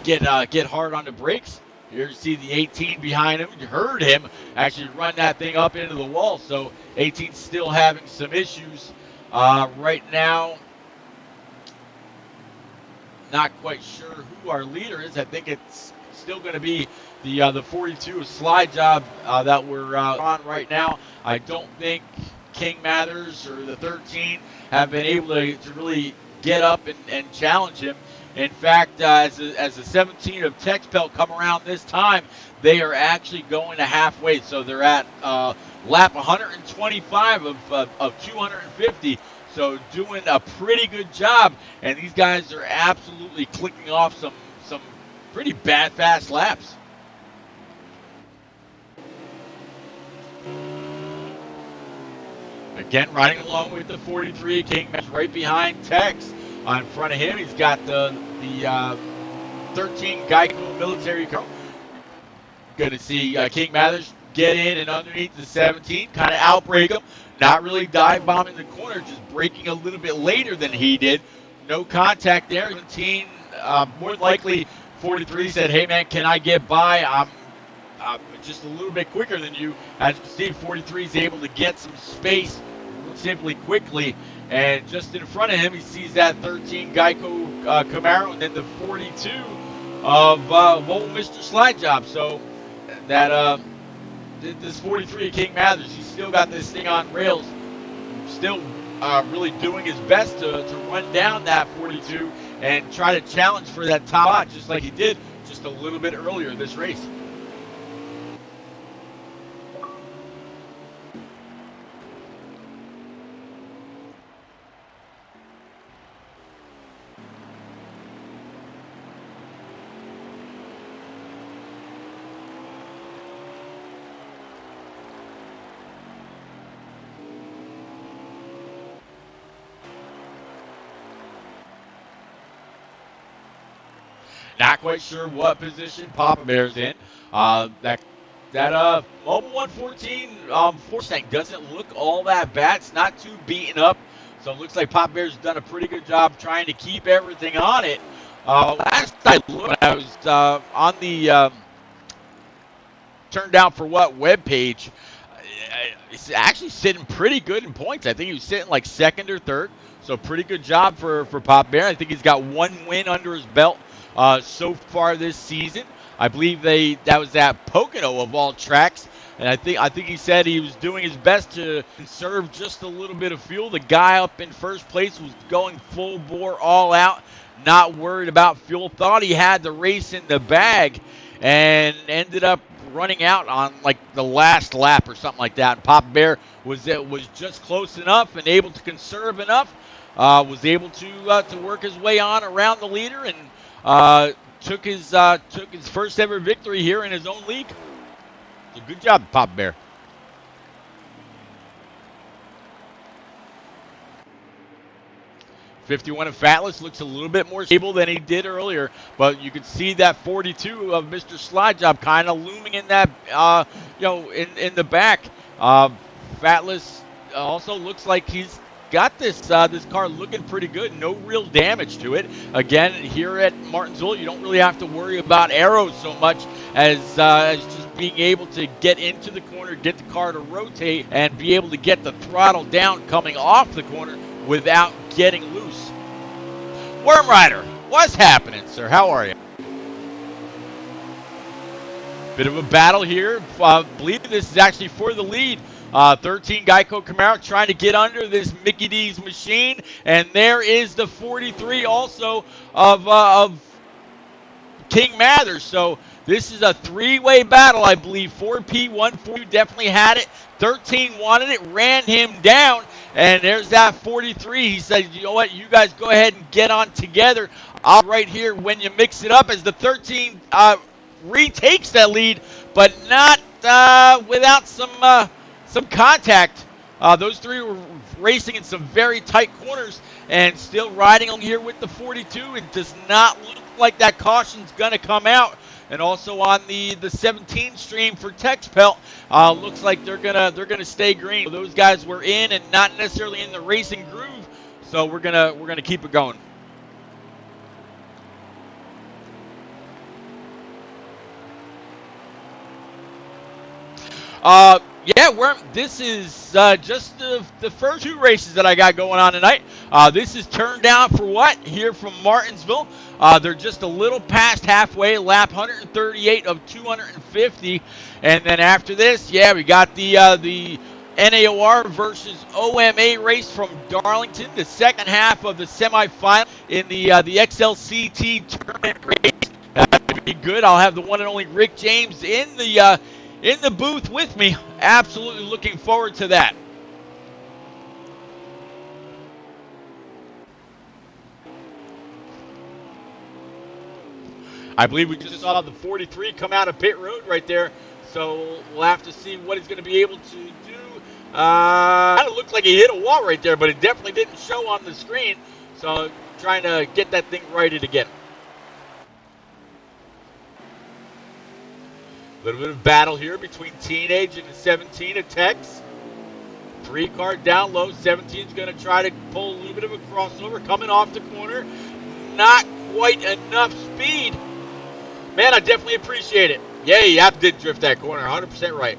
Get hard on the brakes. Here you see the 18 behind him. You heard him actually run that thing up into the wall. So 18's still having some issues right now. Not quite sure who our leader is. I think it's still going to be the 42 slide job that we're on right now. I don't think King Mathers or the 13 have been able to really get up and challenge him. In fact, as the 17 of Tex Belt come around this time, they are actually going to halfway. So they're at lap 125 of 250. So doing a pretty good job. And these guys are absolutely clicking off some pretty bad fast laps. Again, riding along with the 43, King Mathers right behind Tex. In front of him, he's got the 13 Geico military car. Good to see King Mathers get in and underneath the 17, kind of outbrake him. Not really dive bombing the corner, just braking a little bit later than he did. No contact there. 17, more than likely, 43 said, "Hey man, can I get by? I'm just a little bit quicker than you." As you can see, 43 is able to get some space simply quickly. And just in front of him, he sees that 13 Geico Camaro, and then the 42 of Vol Mr. Slide Job. So that this 43 King Mathers, he's still got this thing on rails still really doing his best to run down that 42 and try to challenge for that top spot, just like he did just a little bit earlier this race. Not quite sure what position Papa Bear's in. That Mobile 114 force tank doesn't look all that bad. It's not too beaten up. So it looks like Papa Bear's done a pretty good job trying to keep everything on it. Last I looked, I was on the Turned Out For What webpage. He's actually sitting pretty good in points. I think he was sitting like second or third. So pretty good job for Papa Bear. I think he's got one win under his belt so far this season. I believe that was at Pocono of all tracks, and I think he said he was doing his best to conserve just a little bit of fuel. The guy up in first place was going full bore, all out, not worried about fuel. Thought he had the race in the bag, and ended up running out on like the last lap or something like that. And Papa Bear was just close enough and able to conserve enough. Was able to work his way on around the leader and took his first ever victory here in his own league. So good job, Papa Bear. '51 of Fatless looks a little bit more stable than he did earlier, but you can see that 42 of Mr. Slide Job kind of looming in that, in the back. Fatless also looks like he's got this car looking pretty good. No real damage to it. Again, here at Martinsville, you don't really have to worry about arrows so much as just being able to get into the corner, get the car to rotate, and be able to get the throttle down coming off the corner without getting loose. Worm Rider, what's happening, sir? How are you? Bit of a battle here. I believe this is actually for the lead. 13 Geico Camaro trying to get under this Mickey D's machine, and there is the 43 also of King Mathers. So this is a three-way battle, I believe. 4P, 142 definitely had it. 13 wanted it, ran him down, and there's that 43. He said, you know what, you guys go ahead and get on together. I'll right here when you mix it up, as the 13 retakes that lead, but not without some contact. Those three were racing in some very tight corners and still riding on here with the 42. It does not look like that caution's going to come out. And also on the 17 stream for Texpelt, looks like they're gonna stay green. So those guys were in and not necessarily in the racing groove. So we're gonna keep it going. This is just the first two races that I got going on tonight. This is Turned Out For What here from Martinsville. They're just a little past halfway, lap 138 of 250. And then after this, we got the NAOR versus OMA race from Darlington, the second half of the semifinal in the XLCT tournament race. That'll be good. I'll have the one and only Rick James in the booth with me. Absolutely looking forward to that. I believe we just saw the 43 come out of pit road right there. So we'll have to see what he's going to be able to do. Kind of looked like he hit a wall right there, but it definitely didn't show on the screen. So trying to get that thing righted again. A little bit of battle here between Teenage and the 17 of Tex. 3 car down low. 17's going to try to pull a little bit of a crossover. Coming off the corner. Not quite enough speed. Man, I definitely appreciate it. Yeah, Yap did drift that corner. 100% right.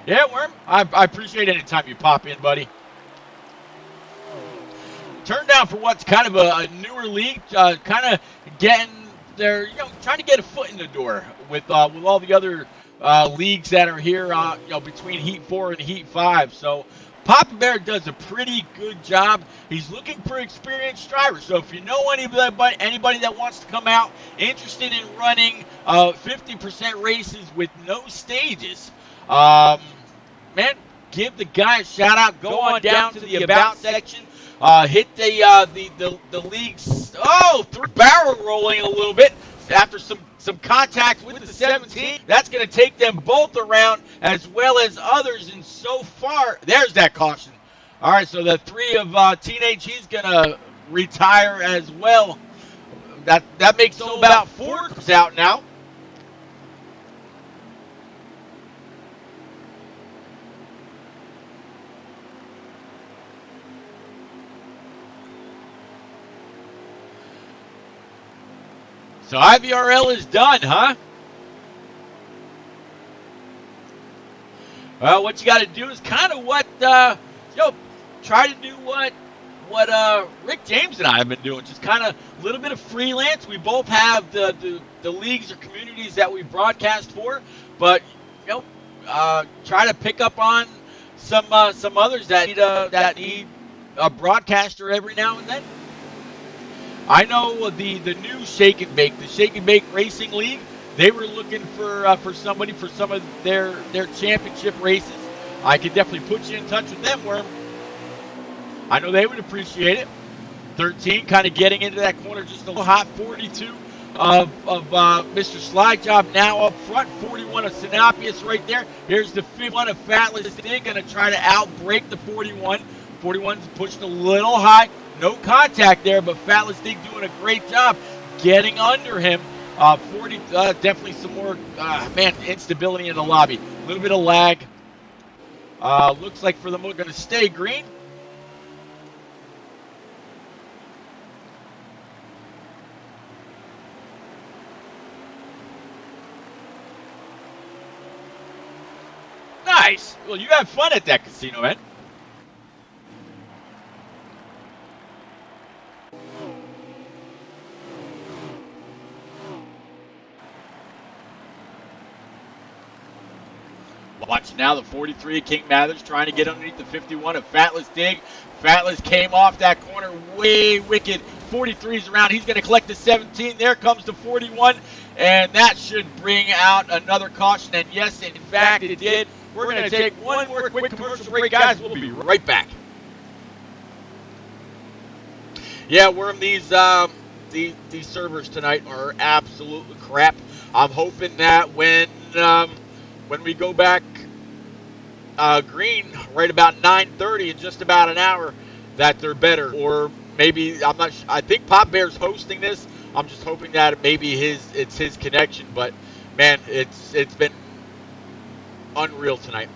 Yeah, Worm, I appreciate any time you pop in, buddy. Turned Out down for what's kind of a newer league, kind of getting their, trying to get a foot in the door with all the other leagues that are here, between Heat 4 and Heat 5. So Papa Bear does a pretty good job. He's looking for experienced drivers. So if you know anybody that wants to come out interested in running 50% races with no stages, man, give the guy a shout out. Go on down to the about section. Hit the league's barrel rolling a little bit after some contact with the 17. That's going to take them both around as well as others. And so far, there's that caution. All right, so the 3 of Teenage, he's going to retire as well. That makes about 4 out now. So IVRL is done, huh? Well, what you got to do is kind of what, try to do what Rick James and I have been doing. Just kind of a little bit of freelance. We both have the leagues or communities that we broadcast for, but try to pick up on some others that need a broadcaster every now and then. I know the new Shake and Bake, the Shake and Bake Racing League. They were looking for somebody for some of their championship races. I could definitely put you in touch with them, Worm. I know they would appreciate it. 13 kind of getting into that corner, just a little hot. 42 of Mr. Slide Job now up front. 41 of Sinopius right there. Here's the 51 of Fatless Dig, going to try to outbreak the 41. 41's pushed a little high. No contact there, but Fatless Dig doing a great job getting under him. 40, definitely some more, instability in the lobby. A little bit of lag. Looks like for the moment going to stay green. Nice. Well, you have fun at that casino, man. Watch now the 43 of King Mathers trying to get underneath the 51 of Fatless Dig. Fatless came off that corner way wicked. 43's around. He's going to collect the 17. There comes the 41. And that should bring out another caution. And yes, in fact, it did. We're going to take one more quick commercial break, guys. We'll be right back. Yeah, Worm, these servers tonight are absolutely crap. I'm hoping that when we go back green right about 9:30 in just about an hour, that they're better. Or maybe, I'm not sure. I think Pop Bear's hosting this. I'm just hoping that maybe it's his connection. But man, it's been unreal tonight.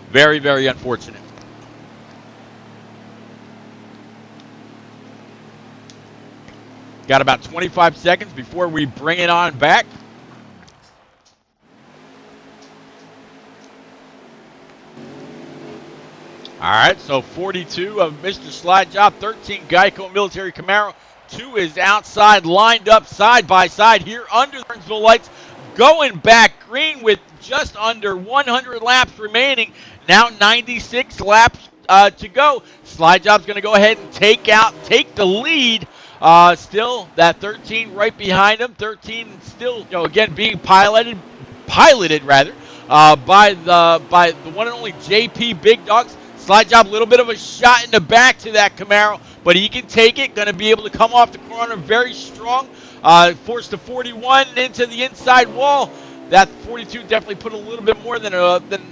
Very, very unfortunate. Got about 25 seconds before we bring it on back. All right, so 42 of Mr. Slide Job, 13 Geico Military Camaro. 2 is outside, lined up side by side here under the Martinsville lights. Going back green with just under 100 laps remaining. Now 96 laps to go. Slide Job's going to go ahead and take the lead. Still that 13 right behind him. 13 still, again being piloted rather, by the one and only JP Big Dogs. Slide Job, a little bit of a shot in the back to that Camaro, but he can take it. Going to be able to come off the corner very strong. Forced the 41 into the inside wall. That 42 definitely put a little bit more than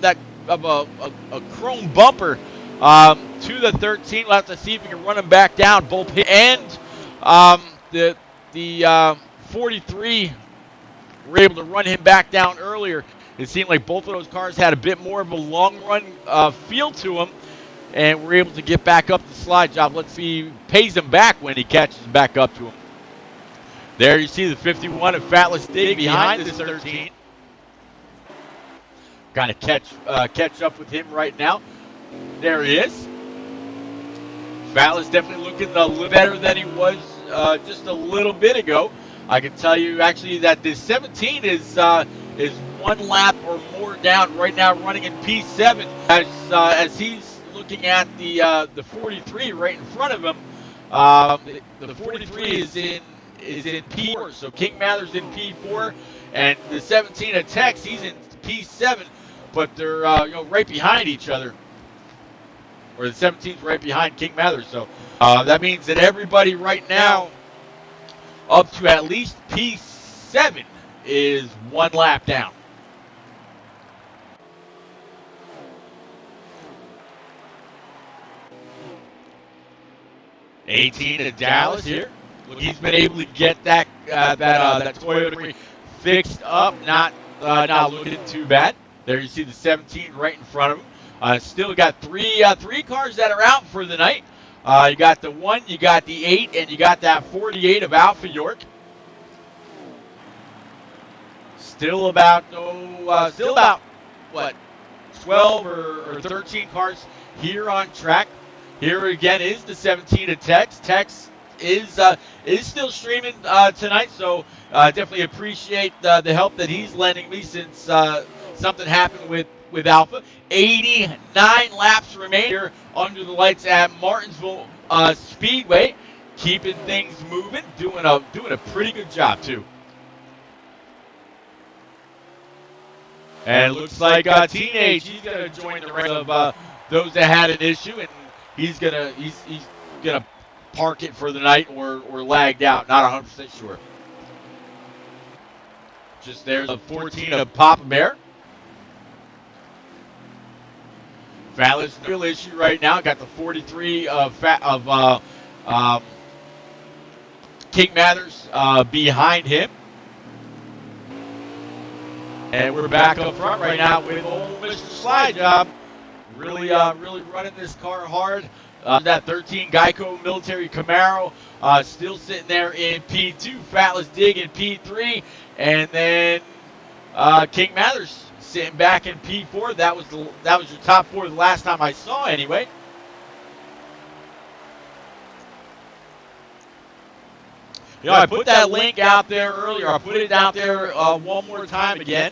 that of a chrome bumper to the 13. We'll have to see if we can run him back down. Both hit and the 43 were able to run him back down earlier. It seemed like both of those cars had a bit more of a long run feel to them, and we're able to get back up the Slide Job. Let's see, he pays him back when he catches back up to him. There you see the 51 of Fatless Dig behind this 13. Kind of catch up with him right now. There he is. Fallon's definitely looking a little better than he was just a little bit ago. I can tell you actually that this 17 is one lap or more down right now, running in P7 as he's looking at the 43 right in front of him. The 43 is in P4, so King Mather's in P4, and the 17 at Tex he's in P7, but they're right behind each other. Or the 17th right behind King Mather. So that means that everybody right now up to at least P7 is one lap down. '18 at Dallas here. Look, he's been able to get that Toyota fixed up, not looking too bad. There you see the 17 right in front of him. Still got three cars that are out for the night. You got the 1, you got the 8, and you got that 48 of Alpha York. Still about what, 12 or 13 cars here on track. Here again is the 17 of Tex. Tex is still streaming tonight, so definitely appreciate the help that he's lending me since something happened with Alpha. 89 laps remain here under the lights at Martinsville Speedway, keeping things moving, doing a pretty good job too. And it looks like Teenage, he's gonna join the ranks of those that had an issue, and he's gonna park it for the night or lagged out. Not 100% sure. Just there's the 14 of Papa Bear. Fallon's real issue right now. Got the 43 of King Mathers behind him. And we're back up front right now with old Mr. Slide Job. Really running this car hard. That 13 Geico Military Camaro still sitting there in P2. Fatlas Dig in P3. And then King Mathers sitting back in P4. That was your top 4 the last time I saw anyway. I put that link out there earlier. I'll put it out there one more time again.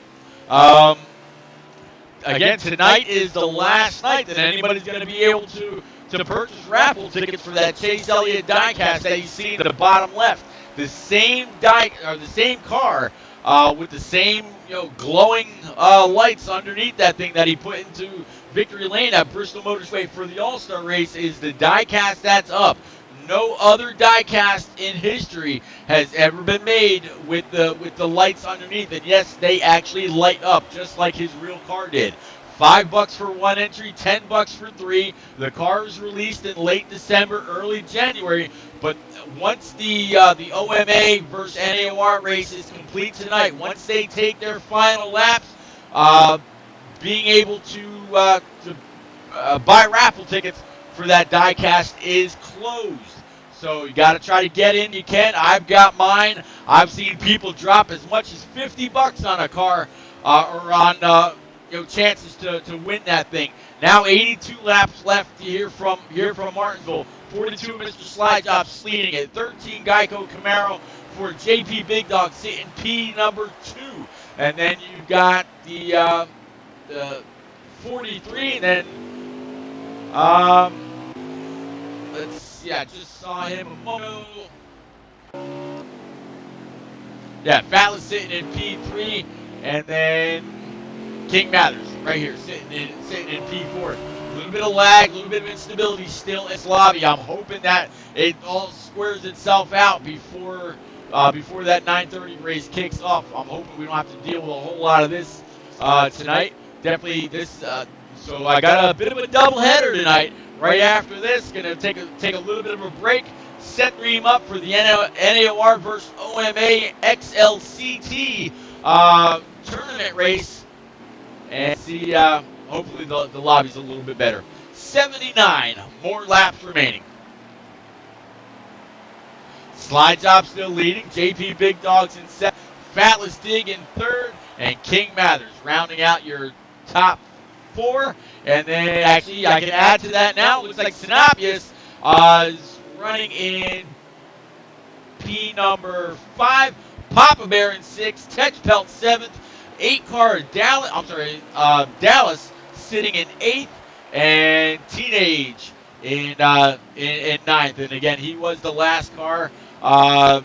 Again, tonight is the last night that anybody's going to be able to purchase raffle tickets for that Chase Elliott diecast that you see in the bottom left. The same the same car with the same glowing lights underneath that thing that he put into Victory Lane at Bristol Motor Speedway for the All-Star race is the diecast that's up. No other diecast in history has ever been made with the lights underneath. And yes, they actually light up just like his real car did. $5 for one entry, $10 for 3. The car is released in late December, early January. But once the OMA versus NAOR race is complete tonight, once they take their final laps, being able to buy raffle tickets for that diecast is closed. So you got to try to get in. You can. I've got mine. I've seen people drop as much as $50 on a car or on chances to win that thing. Now 82 laps left here from Martinsville. 42 Mr. Slide Job leading it. 13 Geico Camaro for JP Big Dog sitting P number 2, and then you've got the 43, and then let's see. I just saw him a moment ago. Yeah, Fatlas sitting in P3, and then King Mathers right here sitting in P4. A little bit of lag, a little bit of instability still in this lobby. I'm hoping that it all squares itself out before that 9:30 race kicks off. I'm hoping we don't have to deal with a whole lot of this tonight. Definitely this. So I got a bit of a doubleheader tonight. Right after this, gonna take a little bit of a break. Set Dream up for the NAOR versus OMA XLCT tournament race, and see. Hopefully the lobby's a little bit better. 79 more laps remaining. Slide Job still leading. JP Big Dogs in second. Fatlas Dig in third, and King Mathers rounding out your top 4. And then actually I can add to that now. It looks like Sinopius is running in P number 5, Papa Bear in 6, Tetchpelt 7th, 8-car Dallas sitting in 8th, and Teenage in 9th. And again, he was the last car to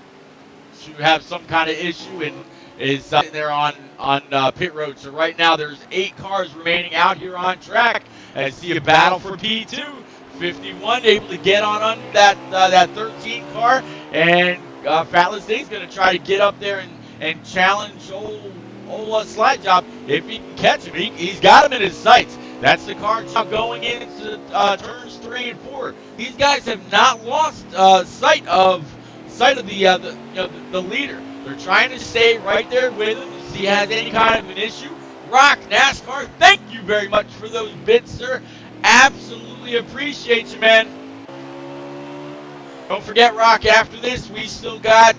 have some kind of issue and is sitting there on pit road. So right now there's 8 cars remaining out here on track. And I see a battle for P2. 51 able to get on that 13 car, and Fatless Dave's going to try to get up there and challenge old Slide Job if he can catch him. He's got him in his sights. That's the car going into turns 3 and 4. These guys have not lost sight of the leader. They're trying to stay right there with him if he has any kind of an issue. Rock NASCAR, thank you very much for those bits, sir. Absolutely appreciate you, man. Don't forget, Rock, after this, we still got,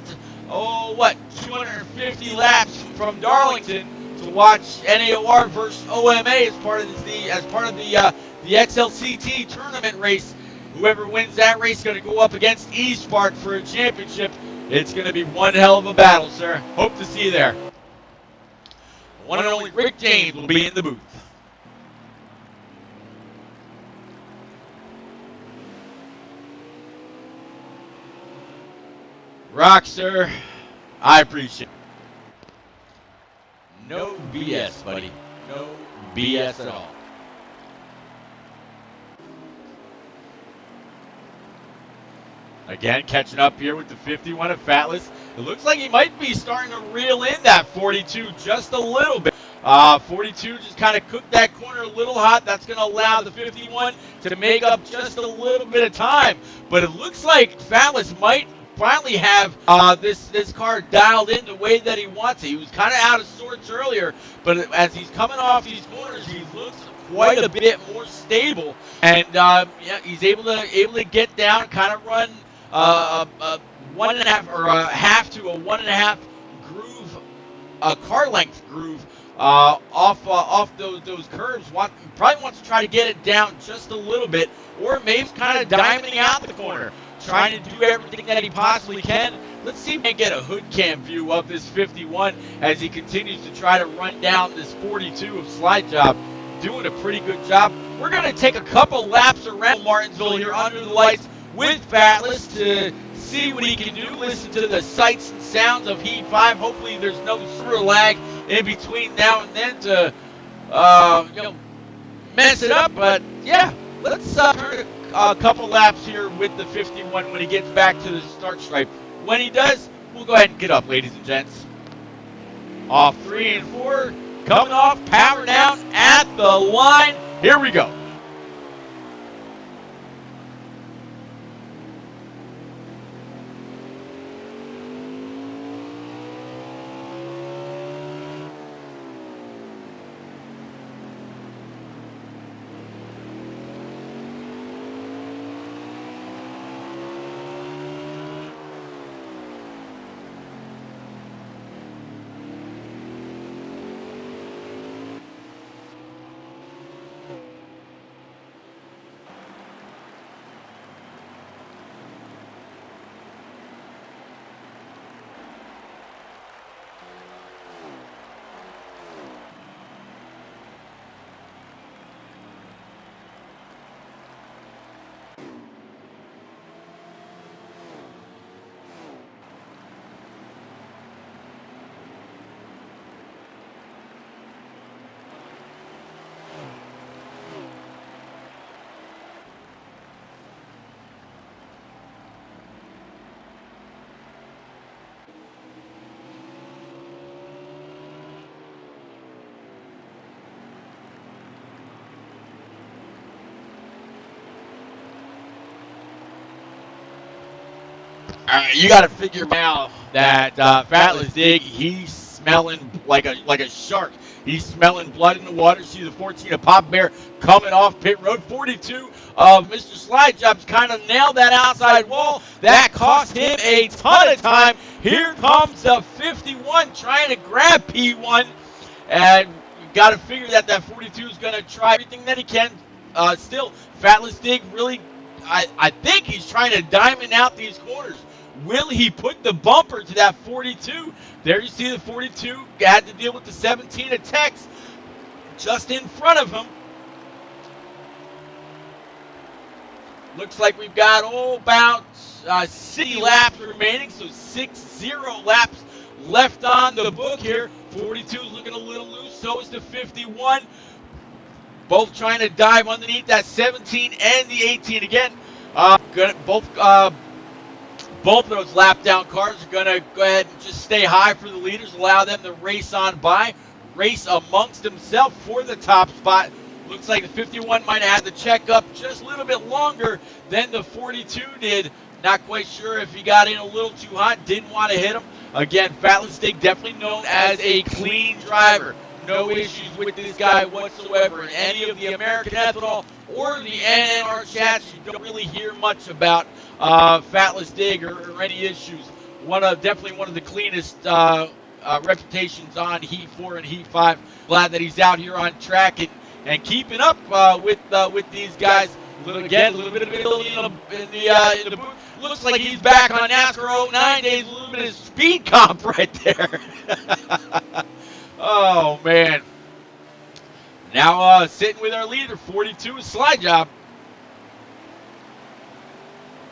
250 laps from Darlington to watch NAOR versus OMA as part of the XLCT tournament race. Whoever wins that race is going to go up against East Park for a championship. It's going to be one hell of a battle, sir. Hope to see you there. One and only Rick James will be in the booth. Rock, sir, I appreciate it. No BS, buddy. No BS at all. Again, catching up here with the 51 of Fatless. It looks like he might be starting to reel in that 42 just a little bit. 42 just kind of cooked that corner a little hot. That's going to allow the 51 to make up just a little bit of time. But it looks like Fatless might finally have this car dialed in the way that he wants it. He was kind of out of sorts earlier, but as he's coming off these corners, he looks quite a bit more stable, and he's able to get down, kind of run a 1.5 or a half to a 1.5 groove, a car length groove off those curves. Probably wants to try to get it down just a little bit, or maybe kind of diamonding out the corner, trying to do everything that he possibly can. Let's see if we can get a hood cam view of this 51 as he continues to try to run down this 42 of Slide Job. Doing a pretty good job. We're going to take a couple laps around Martinsville here under the lights with Fatless to see what he can do. Listen to the sights and sounds of Heat 5. Hopefully there's no sewer lag in between now and then to mess it up. But yeah, let's turn a couple laps here with the 51 when he gets back to the start stripe. When he does, we'll go ahead and get up, ladies and gents. Off 3 and 4. Coming off, power down at the line. Here we go. You got to figure out that Fatless Dig, he's smelling like a shark. He's smelling blood in the water. See the 14 of Pop Bear coming off pit road. 42 of Mr. Slide Job's kind of nailed that outside wall. That cost him a ton of time. Here comes the 51 trying to grab P1. And got to figure that that 42 is going to try everything that he can. Still, Fatless Dig really, I think he's trying to diamond out these corners. Will he put the bumper to that 42? There you see the 42 had to deal with the 17 of Tex just in front of him. Looks like we've got about 60 laps remaining, so 60 laps left on the book here. 42 is looking a little loose, so is the 51. Both trying to dive underneath that 17 and the 18 again. Both of those lap down cars are going to go ahead and just stay high for the leaders, allow them to race on by, race amongst themselves for the top spot. Looks like the 51 might have had to check up just a little bit longer than the 42 did. Not quite sure if he got in a little too hot, didn't want to hit him. Again, Fatless Dig definitely known as a clean driver. No issues with this guy whatsoever. In any of the American Ethanol or the NNR chats, you don't really hear much about Fatless Dig or any issues. Definitely one of the cleanest reputations on Heat 4 and Heat 5. Glad that he's out here on track and keeping up with these guys. A little bit of ability in the boot. Looks like he's back on NASCAR 09 days. A little bit of speed comp right there. Oh, man. Now sitting with our leader, 42 is Slide Job.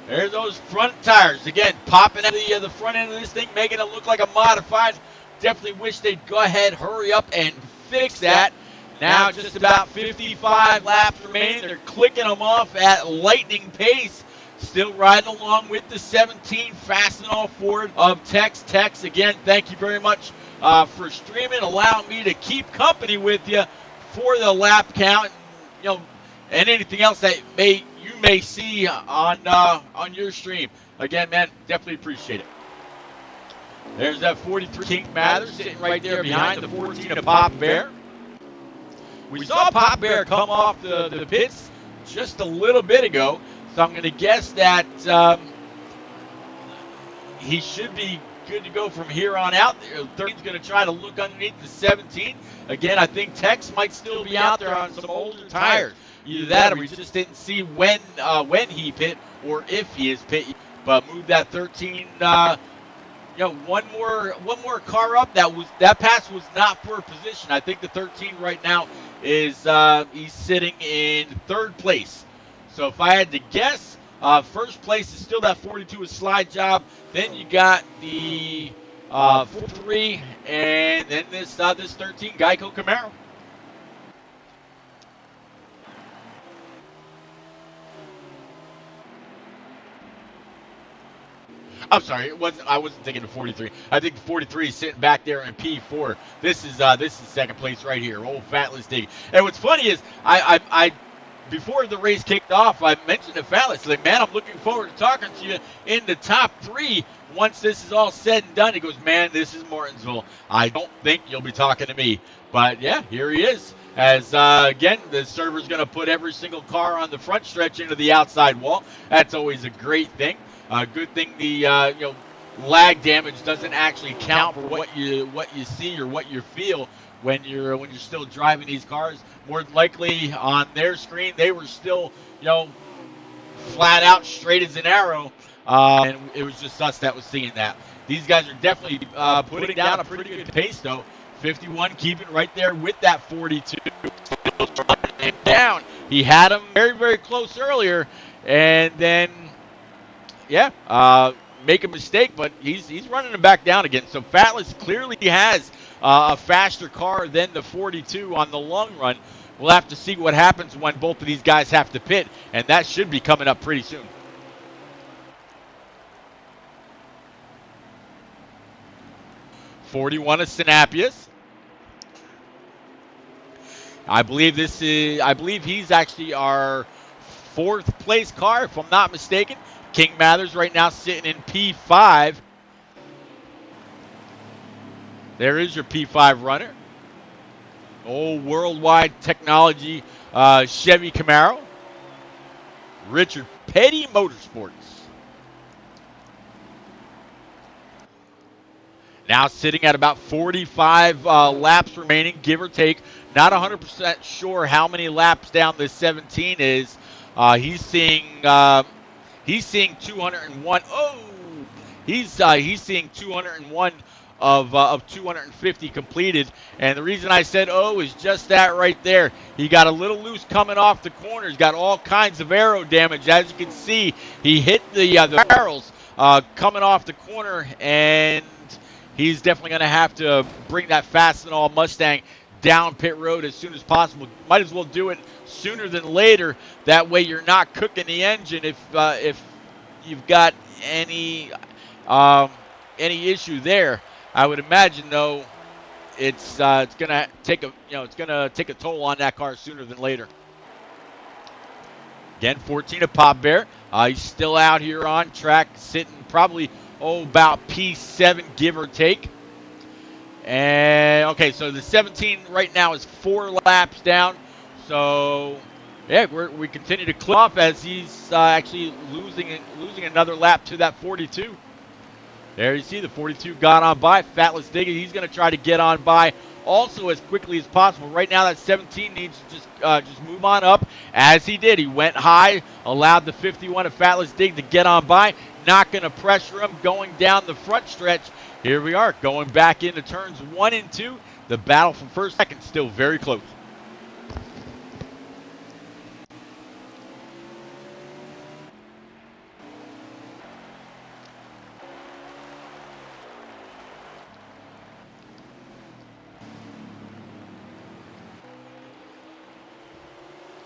There's those front tires. Again, popping out of the front end of this thing, making it look like a modified. Definitely wish they'd go ahead, hurry up, and fix that. Now just about 55 laps remaining. They're clicking them off at lightning pace. Still riding along with the 17, fastening all forward of Tex. Tex, again, thank you very much for streaming, allowing me to keep company with you for the lap count, and anything else that you may see on your stream. Again, man, definitely appreciate it. There's that 43 King Mathers sitting right there behind the 14 of Pop Bear. We saw Pop Bear come off the pits just a little bit ago, so I'm going to guess that he should be good to go from here on out. 13's going to try to look underneath the 17. Again, I think Tex might still be out there on some older tires. Either that or we just didn't see when he pit or if he is pit. But move that 13, one more car up. That pass was not for position. I think the 13 right now is he's sitting in third place. So if I had to guess, first place is still that 42 with Slide Job. Then you got the 43, and then this 13 Geico Camaro. I'm sorry, I wasn't thinking of 43. I think 43 is sitting back there in P4. This is second place right here, old Fatless Dig. And what's funny is I before the race kicked off, I mentioned to Fatless, like, man, I'm looking forward to talking to you in the top 3 once this is all said and done. He goes, man, this is Martinsville. I don't think you'll be talking to me. But yeah, here he is. As again, the server's going to put every single car on the front stretch into the outside wall. That's always a great thing. Good thing the lag damage doesn't actually count for what you see or what you feel when you're still driving these cars. More than likely on their screen they were still flat out straight as an arrow, and it was just us that was seeing that. These guys are definitely putting down a pretty good pace though. 51 keeping right there with that 42. Still running him down. He had him very, very close earlier, and then make a mistake, but he's running him back down again. So Fatless clearly has a faster car than the 42 on the long run. We'll have to see what happens when both of these guys have to pit, and that should be coming up pretty soon. '41 is Sinapius. I believe he's actually our 4th place car, if I'm not mistaken. King Mathers right now sitting in P5. There is your P5 runner. Old Worldwide Technology Chevy Camaro. Richard Petty Motorsports. Now sitting at about 45 laps remaining, give or take. Not 100% sure how many laps down this 17 is. He's seeing 201. Oh, he's seeing 201 of 250 completed. And the reason I said oh is just that right there. He got a little loose coming off the corner. He's got all kinds of aero damage. As you can see, he hit the barrels coming off the corner, and he's definitely going to have to bring that Fastenal Mustang down pit road as soon as possible. Might as well do it sooner than later. That way you're not cooking the engine if you've got any issue there. I would imagine though it's gonna take a toll on that car sooner than later. Again, 14 of Pop Bear. He's still out here on track, sitting probably about P7, give or take. And okay, so the 17 right now is 4 laps down. So yeah, we continue to clip off as he's actually losing another lap to that 42. There you see the 42 got on by. Fatless Diggy, he's going to try to get on by also as quickly as possible. Right now that 17 needs to just move on up as he did. He went high, allowed the 51 of Fatless Dig to get on by. Not going to pressure him going down the front stretch. Here we are going back into turns 1 and 2. The battle for first, second still very close.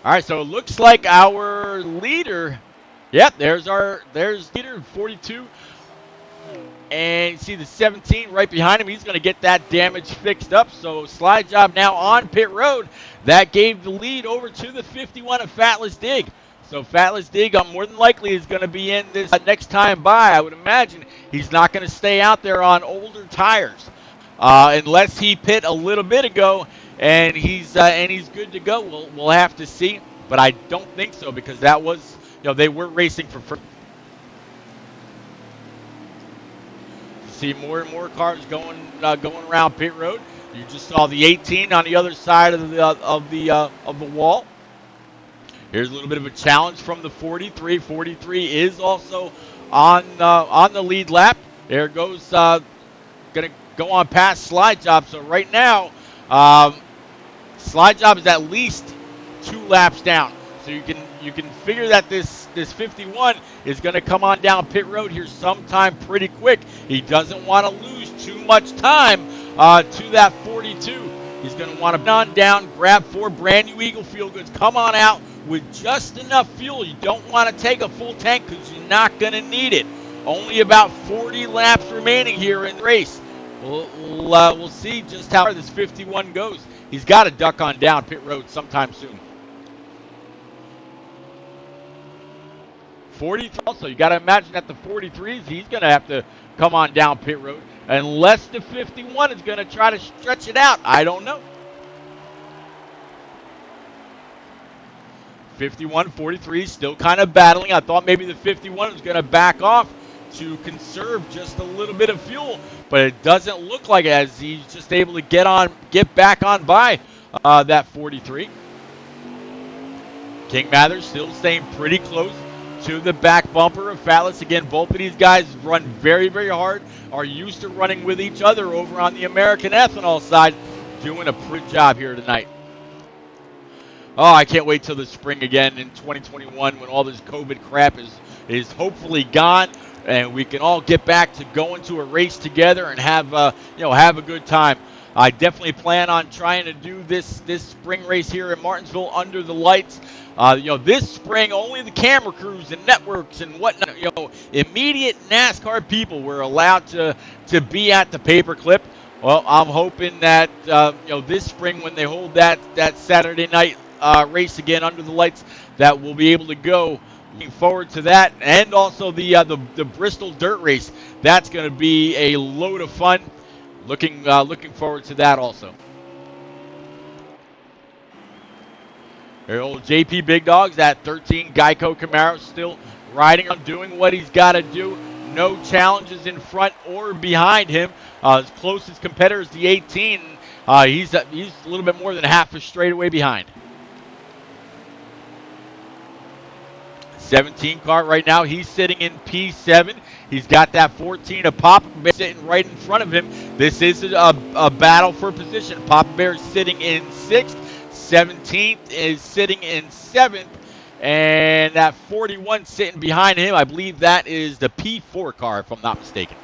All right, so it looks like our leader, yep, there's leader 42. And you see the 17 right behind him. He's going to get that damage fixed up. So slide job now on pit road. That gave the lead over to the 51 of Fatless Dig. So Fatless Dig more than likely is going to be in this next time by. I would imagine he's not going to stay out there on older tires unless he pit a little bit ago and he's good to go. We'll have to see, but I don't think so because that was they were racing for first. See more and more cars going around pit road. You just saw the 18 on the other side of the wall. Here's a little bit of a challenge from the 43. 43 is also on the lead lap. There goes gonna go on past Slide Job. So right now, Slide Job is at least 2 laps down. So you can figure that this 51 is going to come on down pit road here sometime pretty quick. He doesn't want to lose too much time to that 42. He's going to want to run on down, grab 4 brand new Eagle Fuel Goods, come on out with just enough fuel. You don't want to take a full tank because you're not going to need it. Only about 40 laps remaining here in the race. We'll see just how far this 51 goes. He's got to duck on down pit road sometime soon. 43 also, you got to imagine that the 43s, he's going to have to come on down pit road unless the 51 is going to try to stretch it out. I don't know. 51, 43 still kind of battling. I thought maybe the 51 was going to back off to conserve just a little bit of fuel, but it doesn't look like it as he's just able to get back on by that 43. King Mathers still staying pretty close to the back bumper of Fatless. Again, both of these guys run very, very hard, are used to running with each other over on the American Ethanol side, doing a pretty job here tonight. Oh, I can't wait till the spring again in 2021 when all this COVID crap is hopefully gone and we can all get back to going to a race together and have a good time. I definitely plan on trying to do this spring race here in Martinsville under the lights. This spring, only the camera crews and networks and whatnot, immediate NASCAR people were allowed to be at the paperclip. Well, I'm hoping that, this spring when they hold that Saturday night race again under the lights, that we'll be able to go. Looking forward to that, and also the Bristol Dirt Race. That's going to be a load of fun. Looking forward to that also. There old JP Big Dogs at 13 Geico Camaro still riding on doing what he's got to do. no challenges in front or behind him. His closest competitor is the 18. He's a little bit more than half a straightaway behind. 17 car right now, he's sitting in P7. He's got that 14 of Papa Bear sitting right in front of him. This is a battle for position. Papa Bear is sitting in 6th. 17th is sitting in 7th. And that 41 sitting behind him, I believe that is the P4 car, if I'm not mistaken.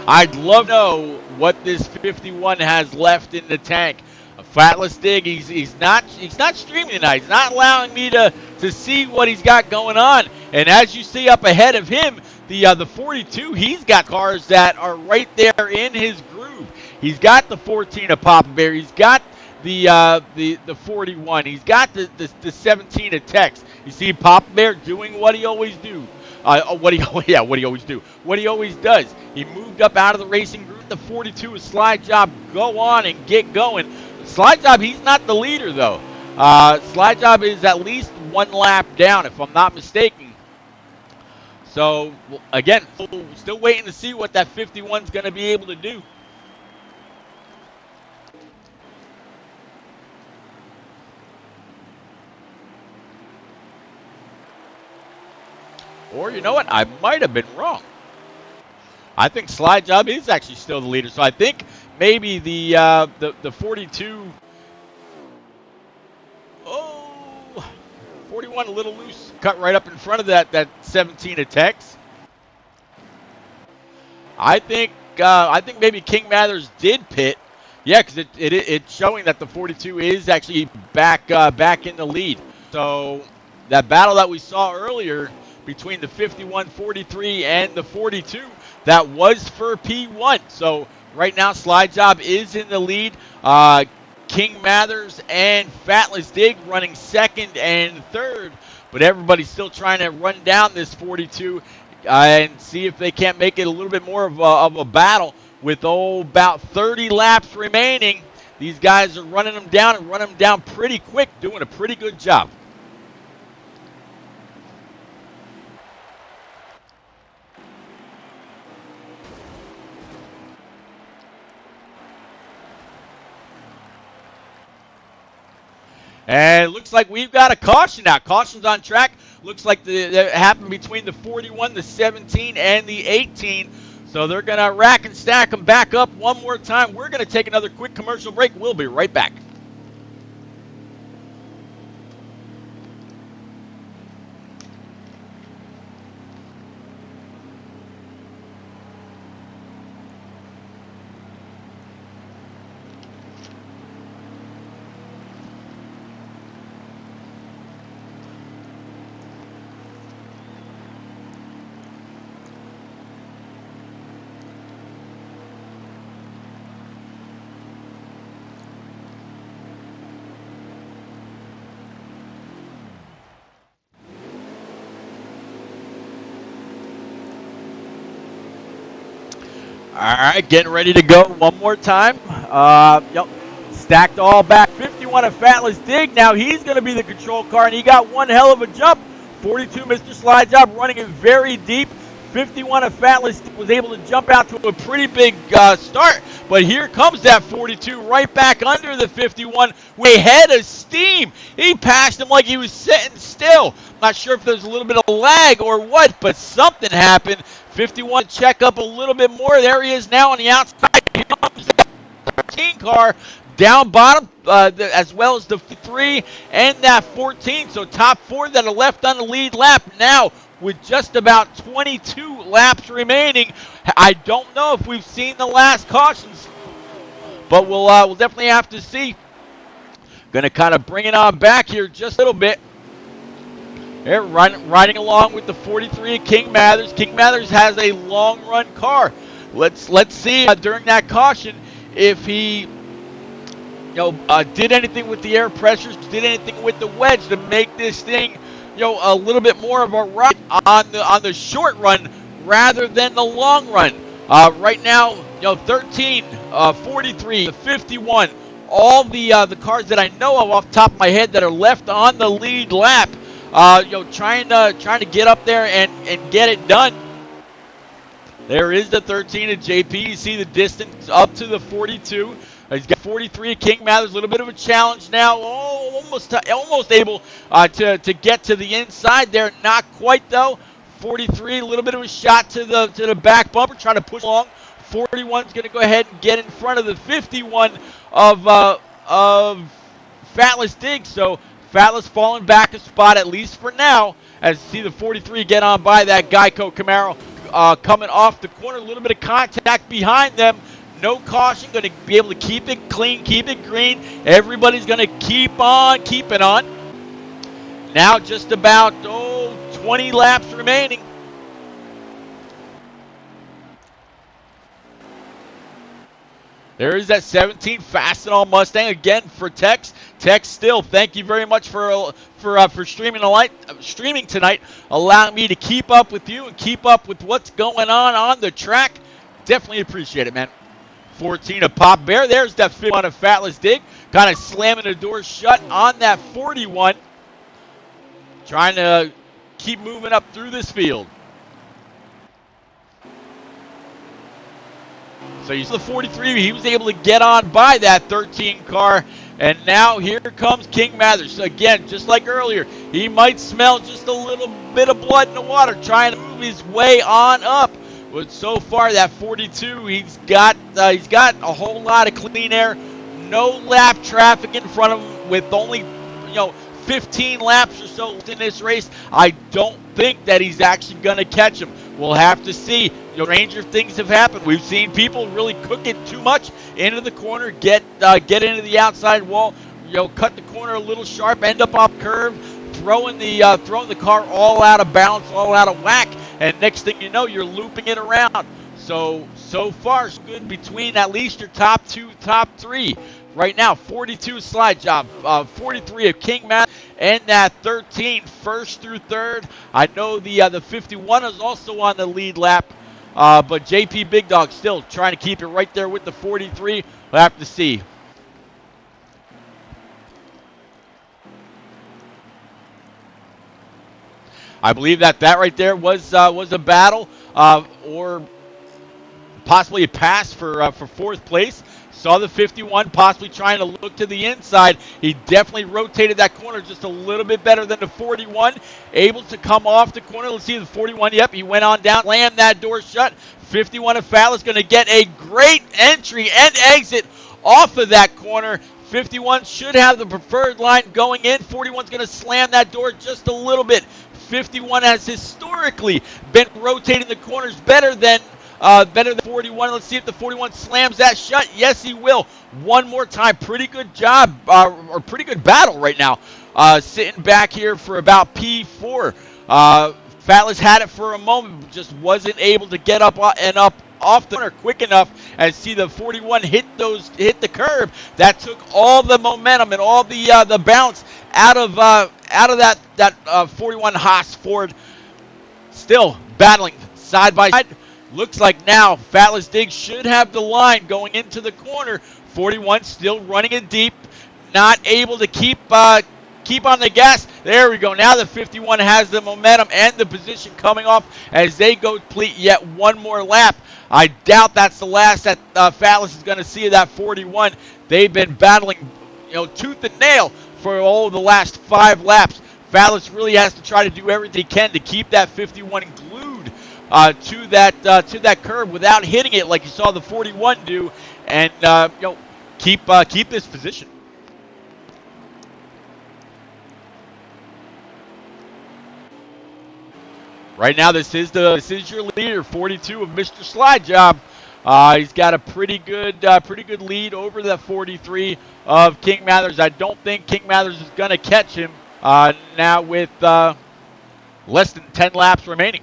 I'd love to know what this 51 has left in the tank. Fatless Dig, he's not streaming tonight. He's not allowing me to see what he's got going on. And as you see up ahead of him, the 42, he's got cars that are right there in his groove. He's got the 14 of Papa Bear. He's got the 41. He's got the 17 of Tex. You see Papa Bear doing what he always do. What he always does. He moved up out of the racing group. The 42 is Slide Job. Go on and get going. Slide Job, he's not the leader though. Slide Job is at least one lap down, if I'm not mistaken. So again, still waiting to see what that 51 is going to be able to do. Or you know what? I might have been wrong. I think Slide Job is actually still the leader. So I think maybe the 42. Oh, 41 a little loose. Cut right up in front of that 17 of Tex. I think maybe King Mathers did pit. Yeah, because it's showing that the 42 is actually back in the lead. So that battle that we saw earlier between the 51, 43, and the 42, that was for P1. So right now, Slide Job is in the lead. King Mathers and Fatless Dig running second and third. But everybody's still trying to run down this 42 and see if they can't make it a little bit more of a battle. With about 30 laps remaining, these guys are running them down and running them down pretty quick, doing a pretty good job. And it looks like we've got a caution now. Caution's on track. Looks like that happened between the 41, the 17, and the 18. So they're going to rack and stack them back up one more time. We're going to take another quick commercial break. We'll be right back. All right, getting ready to go one more time. Yep, stacked all back. 51 of Fatless Dig. Now he's going to be the control car, and he got one hell of a jump. 42, Mr. Slide Job, running it very deep. 51 of Fatless Dig was able to jump out to a pretty big start. But here comes that 42 right back under the 51 with a head of steam. He passed him like he was sitting still. Not sure if there's a little bit of lag or what, but something happened. 51 check up a little bit more. There he is now on the outside. Here comes that 13 car down bottom, as well as the 3 and that 14. So top 4 that are left on the lead lap now with just about 22 laps remaining. I don't know if we've seen the last cautions, but we'll definitely have to see. Going to kind of bring it on back here just a little bit. They're riding along with the 43 of King Mathers. King Mathers has a long run car. Let's see during that caution if he did anything with the air pressures, did anything with the wedge to make this thing a little bit more of a ride on the short run rather than the long run. Right now, 13, 43, the 51, all the cars that I know of off the top of my head that are left on the lead lap. Trying to get up there and get it done. There is the 13 of JP. You see the distance up to the 42. He's got 43 of King Mathers. A little bit of a challenge now. Oh, almost able to get to the inside there. Not quite though. 43, a little bit of a shot to the back bumper, trying to push along. 41 is going to go ahead and get in front of the 51 of Fatless Dig. So Fatless falling back a spot, at least for now, as you see the 43 get on by that Geico Camaro coming off the corner. A little bit of contact behind them. No caution. Going to be able to keep it clean, keep it green. Everybody's going to keep on keeping on. Now just about 20 laps remaining. There is that 17 Fastenal Mustang again for Tex. Tex, still, thank you very much for streaming tonight, allowing me to keep up with you and keep up with what's going on the track. Definitely appreciate it, man. 14 of Pop Bear. There's that 51 of Fatless Dig. Kind of slamming the door shut on that 41. Trying to keep moving up through this field. So you see the 43, he was able to get on by that 13 car, and now here comes King Mathers. So again, just like earlier, he might smell just a little bit of blood in the water, trying to move his way on up. But so far, that 42, he's got a whole lot of clean air, no lap traffic in front of him, with only 15 laps or so in this race. I don't think that he's actually going to catch him. We'll have to see. Stranger things have happened. We've seen people really cook it too much into the corner, get into the outside wall, cut the corner a little sharp, end up off curve, throwing the car all out of balance, all out of whack, and next thing you know, you're looping it around. So far, so good between at least your top two, top three. Right now, 42 slide job, 43 of King Matt, and that 13 first through third. I know the 51 is also on the lead lap, but JP Big Dog still trying to keep it right there with the 43. We'll have to see. I believe that right there was a battle or possibly a pass for fourth place. Saw the 51 possibly trying to look to the inside. He definitely rotated that corner just a little bit better than the 41. Able to come off the corner. Let's see the 41. Yep, he went on down, slammed that door shut. 51 of Fowl is going to get a great entry and exit off of that corner. 51 should have the preferred line going in. 41's going to slam that door just a little bit. 51 has historically been rotating the corners better than 41. Let's see if the 41 slams that shut. Yes, he will. One more time. Pretty good job, or pretty good battle right now. Sitting back here for about P4. Fatless had it for a moment, but just wasn't able to get up and up off the corner quick enough and see the 41 hit the curb. That took all the momentum and all the bounce out of that 41 Haas Ford. Still battling side by side. Looks like now Fatless Dig should have the line going into the corner. 41 still running it deep, not able to keep on the gas. There we go. Now the 51 has the momentum and the position coming off as they go complete yet one more lap. I doubt that's the last that Fatless is going to see of that 41. They've been battling, tooth and nail for the last 5 laps. Fatless really has to try to do everything he can to keep that 51 glued to that curb without hitting it like you saw the 41 do, and keep this position. Right now, this is your leader, 42 of Mr. Slide Job. He's got a pretty good lead over the 43 of King Mathers. I don't think King Mathers is going to catch him now with less than 10 laps remaining.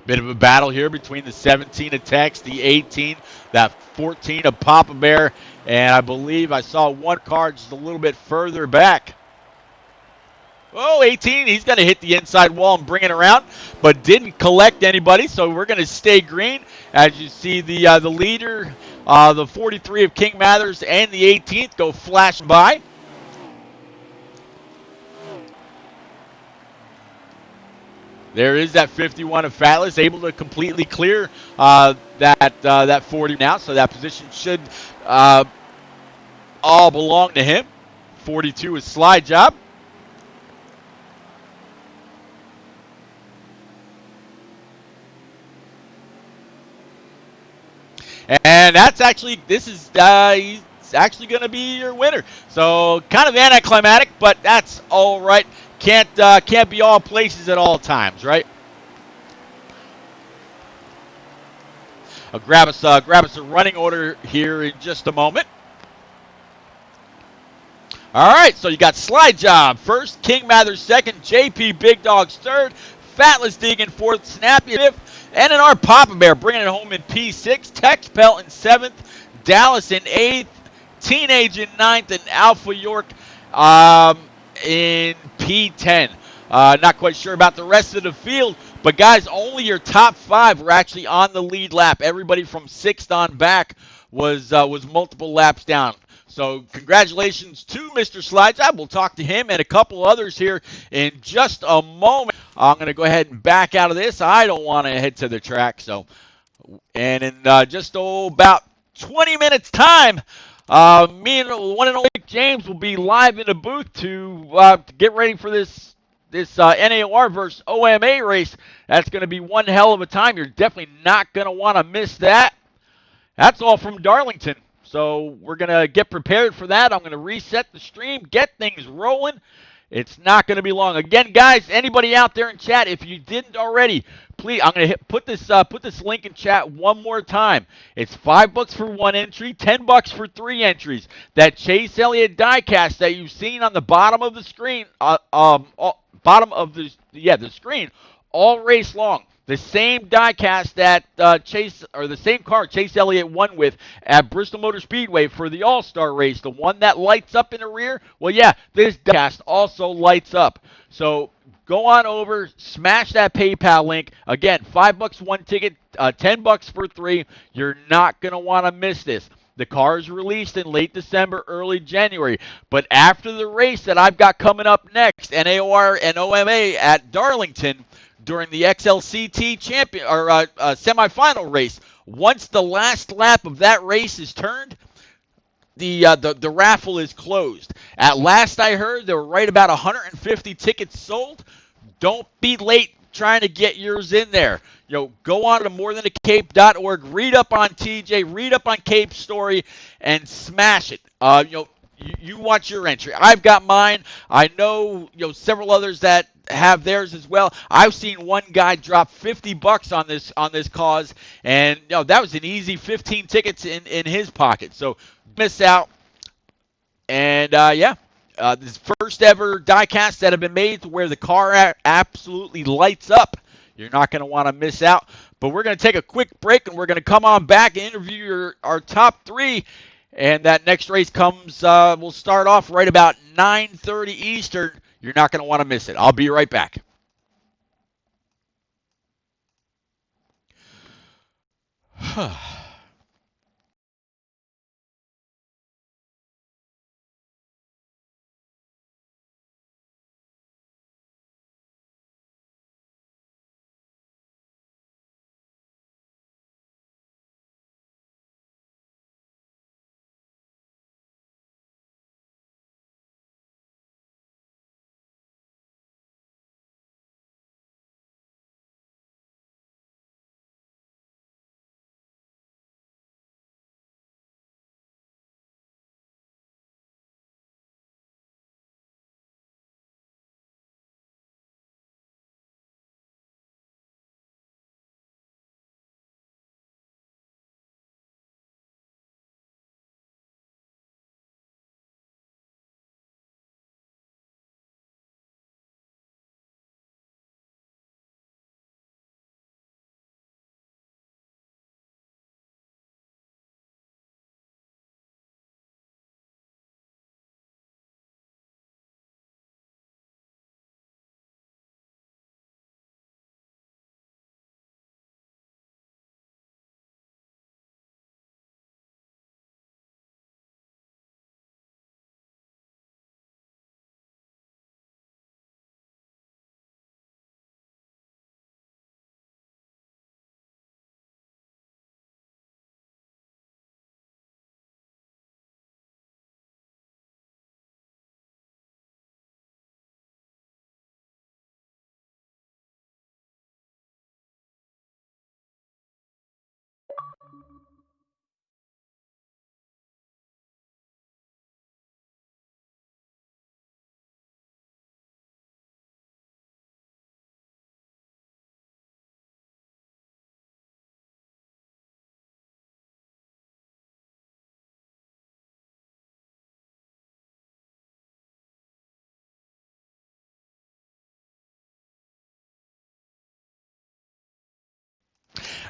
Bit of a battle here between the 17 of Tex, the 18, that 14 of Papa Bear, and I believe I saw one car just a little bit further back. Oh, 18, he's going to hit the inside wall and bring it around, but didn't collect anybody, so we're going to stay green. As you see the leader, the 43 of King Mathers, and the 18th go flashing by. There is that 51 of Fatlas, able to completely clear that 40 now, so that position should all belong to him. 42 is Slide Job. And that's actually, he's actually going to be your winner. So kind of anticlimactic, but that's all right. Can't be all places at all times, right? Grab us a running order here in just a moment. All right, so you got Slide Job first, King Mathers second, JP Big Dogs third, Fatlas Deegan fourth, Snappy fifth, and in our Papa Bear bringing it home in P6, Tex Pelt in seventh, Dallas in eighth, Teenage in ninth, and Alpha York in P10. Not quite sure about the rest of the field, but guys, only your top five were actually on the lead lap. Everybody from sixth on back was multiple laps down. So congratulations to Mr. Slidejob. We'll talk to him and a couple others here in just a moment. I'm going to go ahead and back out of this. I don't want to head to the track. And in just about 20 minutes time, me and the one and only James will be live in the booth to get ready for this NAR versus OMA race. That's going to be one hell of a time. You're definitely not going to want to miss that. That's all from Darlington. So we're going to get prepared for that. I'm going to reset the stream, get things rolling. It's not going to be long. Again, guys, anybody out there in chat, if you didn't already, please, I'm going to put this link in chat one more time. It's $5 for one entry, $10 for three entries. That Chase Elliott diecast that you've seen on the bottom of the screen, bottom of the screen, all race long. The same diecast that the same car Chase Elliott won with at Bristol Motor Speedway for the All-Star race, the one that lights up in the rear. Well, yeah, this diecast also lights up. So go on over, smash that PayPal link. Again, $5 one ticket, $10 for three. You're not gonna want to miss this. The car is released in late December, early January. But after the race that I've got coming up next, NAR and OMA at Darlington, during the XLCT champion or semifinal race, once the last lap of that race is turned, the raffle is closed. At last I heard, there were right about 150 tickets sold. Don't be late trying to get yours in there. Go on to morethancape.org, read up on TJ, read up on Cape's story, and smash it. You want your entry. I've got mine. I know several others that have theirs as well. I've seen one guy drop $50 on this cause, and that was an easy 15 tickets in his pocket. So miss out. And this first ever diecast that have been made to where the car absolutely lights up. You're not going to want to miss out. But we're going to take a quick break, and we're going to come on back and interview our top three. And that next race comes, we'll start off right about 9:30 Eastern. You're not going to want to miss it. I'll be right back.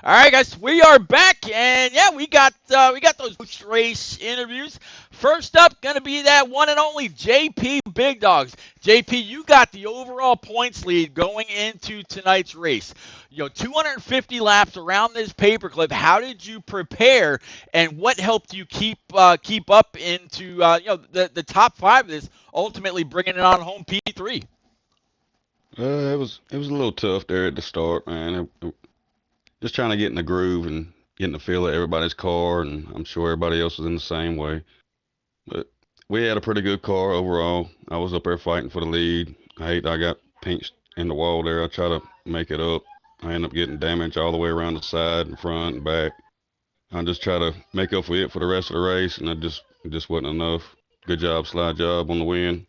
All right, guys, we are back, and yeah, we got those post-race interviews. First up, gonna be that one and only JP Big Dogs. JP, you got the overall points lead going into tonight's race. 250 laps around this paperclip. How did you prepare, and what helped you keep up into the top five of this, ultimately bringing it on home P3? It was a little tough there at the start, man. Just trying to get in the groove and getting the feel of everybody's car, and I'm sure everybody else was in the same way. But we had a pretty good car overall. I was up there fighting for the lead. I got pinched in the wall there. I try to make it up. I end up getting damage all the way around the side and front and back. I just try to make up for it for the rest of the race, and it just wasn't enough. Good job, slide job on the win.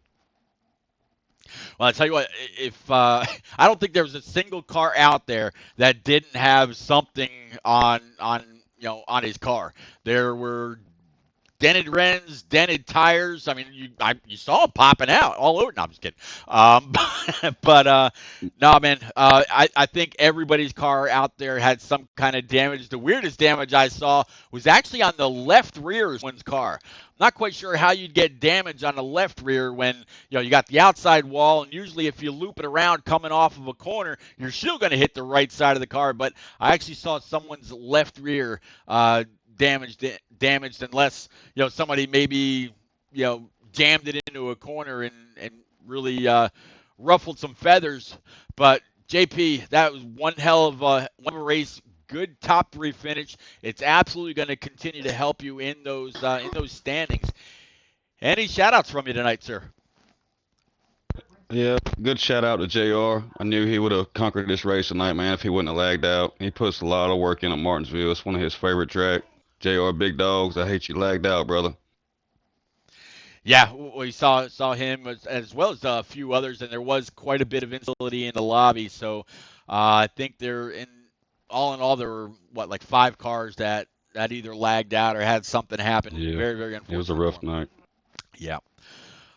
Well, I tell you what, if I don't think there was a single car out there that didn't have something on his car. There were dented rims, dented tires. I mean, you saw them popping out all over. No, I'm just kidding. Um, but no, man, I think everybody's car out there had some kind of damage. The weirdest damage I saw was actually on the left rear of one's car. I'm not quite sure how you'd get damage on the left rear when you got the outside wall, and usually if you loop it around coming off of a corner, you're still going to hit the right side of the car. But I actually saw someone's left rear damaged unless somebody maybe jammed it into a corner and really ruffled some feathers. But JP, that was one hell of a race. Good top three finish. It's absolutely going to continue to help you in those standings. Any shout outs from you tonight, sir? Yeah, good shout out to JR. I knew he would have conquered this race tonight, man, if he wouldn't have lagged out. He puts a lot of work in at Martinsville. It's one of his favorite tracks. JR, big dogs. I hate you lagged out, brother. Yeah, we saw him as well as a few others, and there was quite a bit of instability in the lobby. So I think in all, there were like five cars that either lagged out or had something happen. Yeah, Very, very it was a unfortunate for rough him. night. Yeah.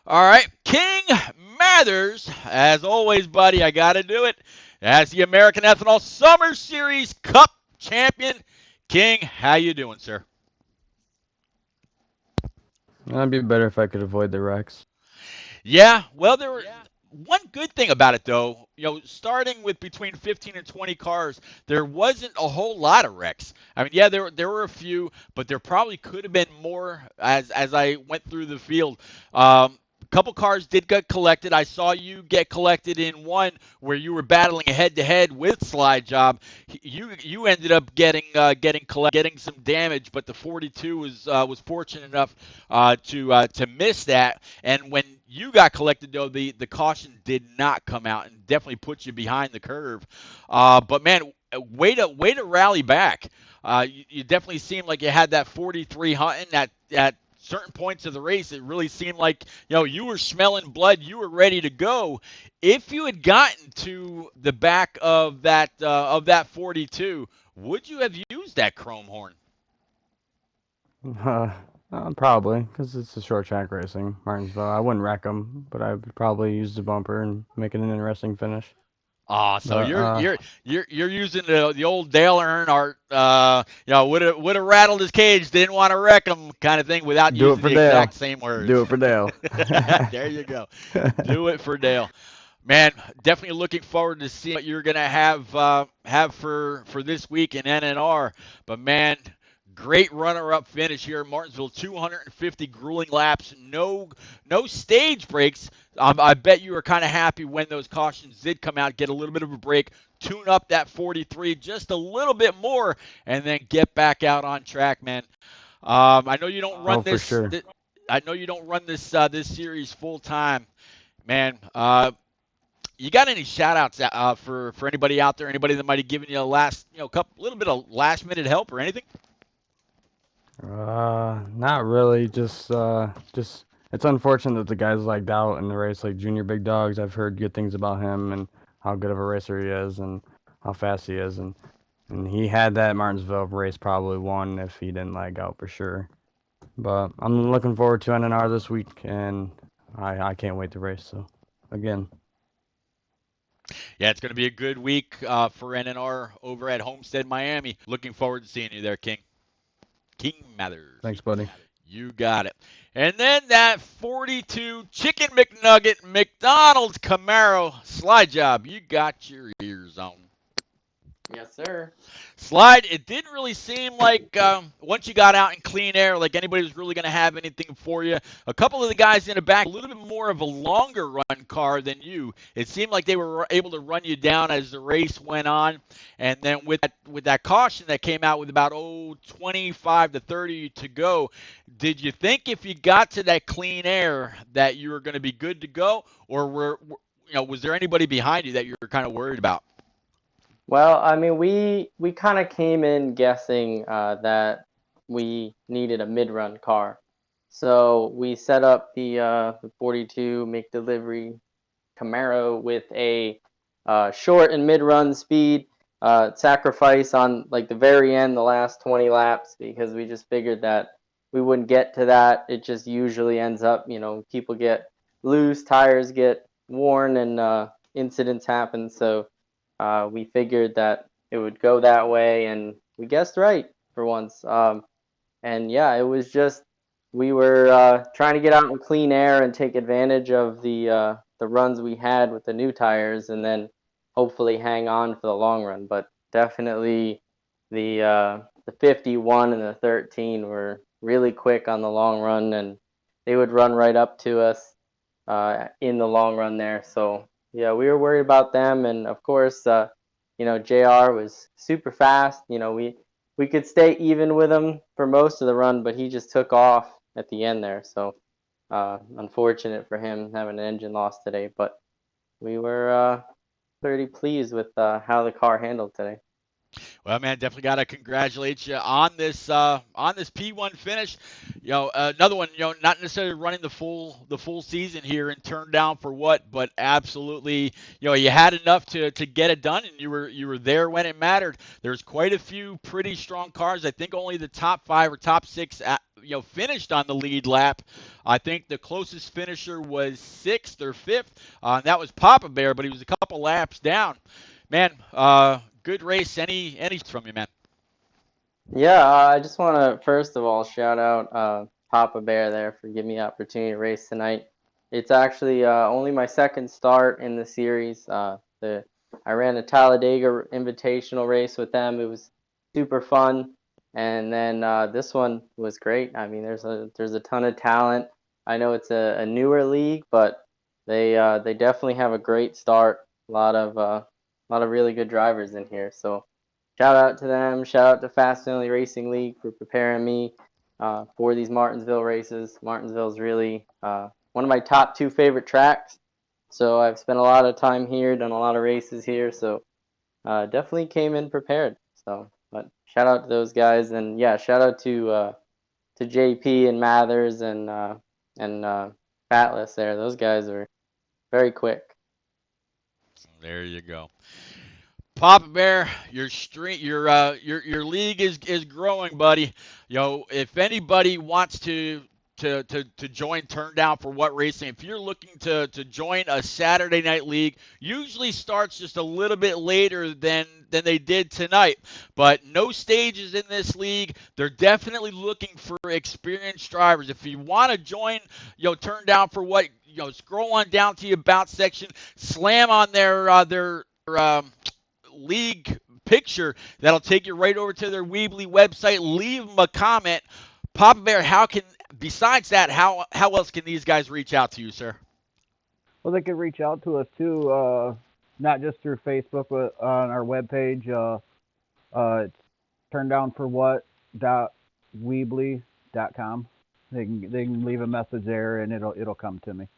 All right, King Mathers, as always, buddy, I got to do it. As the American Ethanol Summer Series Cup champion, King, how you doing, sir? It'd be better if I could avoid the wrecks. Yeah, well, there were one good thing about it though. Starting with between 15 and 20 cars, there wasn't a whole lot of wrecks. I mean, yeah, there were a few, but there probably could have been more as I went through the field. A couple cars did get collected. I saw you get collected in one where you were battling head to head with Slide Job. You ended up getting some damage, but the 42 was fortunate enough to miss that. And when you got collected, though, the caution did not come out and definitely put you behind the curve. But man, way to rally back. You definitely seemed like you had that 43 hunting at certain points of the race. It really seemed like you were smelling blood. You were ready to go. If you had gotten to the back of that 42, would you have used that chrome horn? Probably, because it's a short track racing, Martinsville. I wouldn't wreck them, but I would probably use the bumper and make it an interesting finish. So But you're using the old Dale Earnhardt, would have rattled his cage, didn't want to wreck him kind of thing without do it using for the Dale. exact same words. Do it for Dale. There you go. Do it for Dale. Man, definitely looking forward to seeing what you're gonna have for this week in NNR. But man, great runner-up finish here in Martinsville. 250 grueling laps, no stage breaks. I bet you were kind of happy when those cautions did come out. Get a little bit of a break, tune up that 43 just a little bit more, and then get back out on track, man. I know you don't run For sure. I know you don't run this series full time, man. You got any shout outs for anybody out there? Anybody that might have given you a little bit of last minute help or anything? Not really. Just it's unfortunate that the guys lagged out in the race, like Junior Big Dogs. I've heard good things about him and how good of a racer he is and how fast he is, and he had that Martinsville race probably won if he didn't lag out for sure. But I'm looking forward to NNR this week, and I can't wait to race. So again. Yeah, it's going to be a good week for NNR over at Homestead, Miami. Looking forward to seeing you there, King. King Mathers. Thanks, buddy. You got it. And then that 42 Chicken McNugget McDonald's Camaro slide job. You got your ears on. Yes, sir. Slide, it didn't really seem like once you got out in clean air, like anybody was really going to have anything for you. A couple of the guys in the back, a little bit more of a longer run car than you. It seemed like they were able to run you down as the race went on. And then with that caution that came out with about 25 to 30 to go, did you think if you got to that clean air that you were going to be good to go, or was there anybody behind you that you were kind of worried about? Well, I mean, we kind of came in guessing that we needed a mid-run car, so we set up the 42 McDelivery Camaro with a short and mid-run speed sacrifice on like the very end, the last 20 laps, because we just figured that we wouldn't get to that. It just usually ends up, people get loose, tires get worn, and incidents happen. So we figured that it would go that way, and we guessed right for once. And yeah, it was just we were trying to get out in clean air and take advantage of the runs we had with the new tires, and then hopefully hang on for the long run. But definitely the 51 and the 13 were really quick on the long run, and they would run right up to us in the long run there. So yeah, we were worried about them, and of course, JR was super fast. We could stay even with him for most of the run, but he just took off at the end there. So unfortunate for him having an engine loss today, but we were pretty pleased with how the car handled today. Well, man, definitely got to congratulate you on this P1 finish. Another one. Not necessarily running the full season here and turned down for what, but absolutely, you had enough to get it done, and you were there when it mattered. There's quite a few pretty strong cars. I think only the top 5 or top 6, finished on the lead lap. I think the closest finisher was 6th or 5th. That was Papa Bear, but he was a couple laps down. Man, good race. Any from you, man? Yeah, I just want to first of all shout out Papa Bear there for giving me the opportunity to race tonight. It's actually only my second start in the series. I ran a Talladega Invitational race with them. It was super fun, and then this one was great. I mean, there's a ton of talent. I know it's a newer league, but they definitely have a great start. A lot of really good drivers in here. So shout out to them. Shout out to Fast Family Racing League for preparing me for these Martinsville races. Martinsville is really one of my top 2 favorite tracks. So I've spent a lot of time here, done a lot of races here. So definitely came in prepared. So, but shout out to those guys, and yeah, shout out to JP and Mathers and Fatless there. Those guys are very quick. There you go. Papa Bear, your league is growing, buddy. If anybody wants to join Turn Down for What Racing, if you're looking to join a Saturday night league, usually starts just a little bit later than they did tonight. But no stages in this league. They're definitely looking for experienced drivers. If you want to join, Turn Down for What, scroll on down to the About section, slam on their league picture. That'll take you right over to their Weebly website. Leave them a comment. Papa Bear, besides that, how else can these guys reach out to you, sir? Well, they can reach out to us too, not just through Facebook, but on our webpage. It's turndownforwhat.weebly.com. They can leave a message there, and it'll come to me.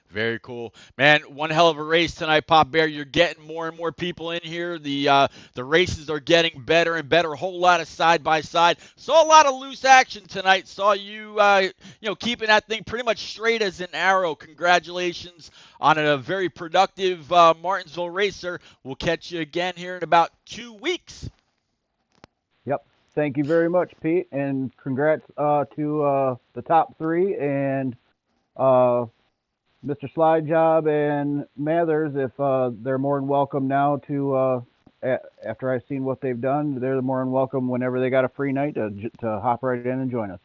Very cool, man. One hell of a race tonight, Pop Bear. You're getting more and more people in here. The races are getting better and better. A whole lot of side by side. Saw a lot of loose action tonight. Saw you keeping that thing pretty much straight as an arrow. Congratulations on a very productive Martinsville racer. We'll catch you again here in about 2 weeks. Yep. Thank you very much, Pete, and congrats to the top 3 and. Mr. Slidejob and Mathers, if they're more than welcome now to, after I've seen what they've done, they're more than welcome whenever they got a free night to hop right in and join us.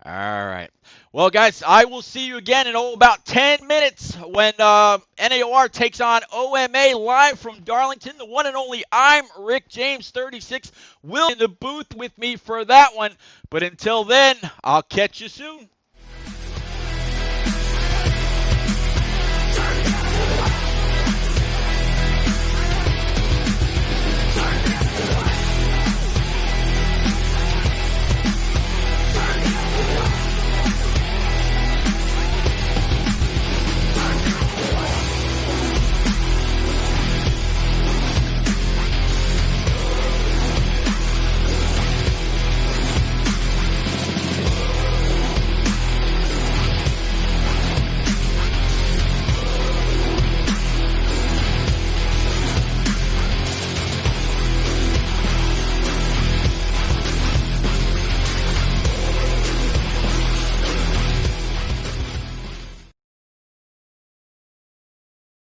All right. Well, guys, I will see you again in about 10 minutes when NAOR takes on OMA live from Darlington. The one and only I'm Rick James, 36, will be in the booth with me for that one. But until then, I'll catch you soon.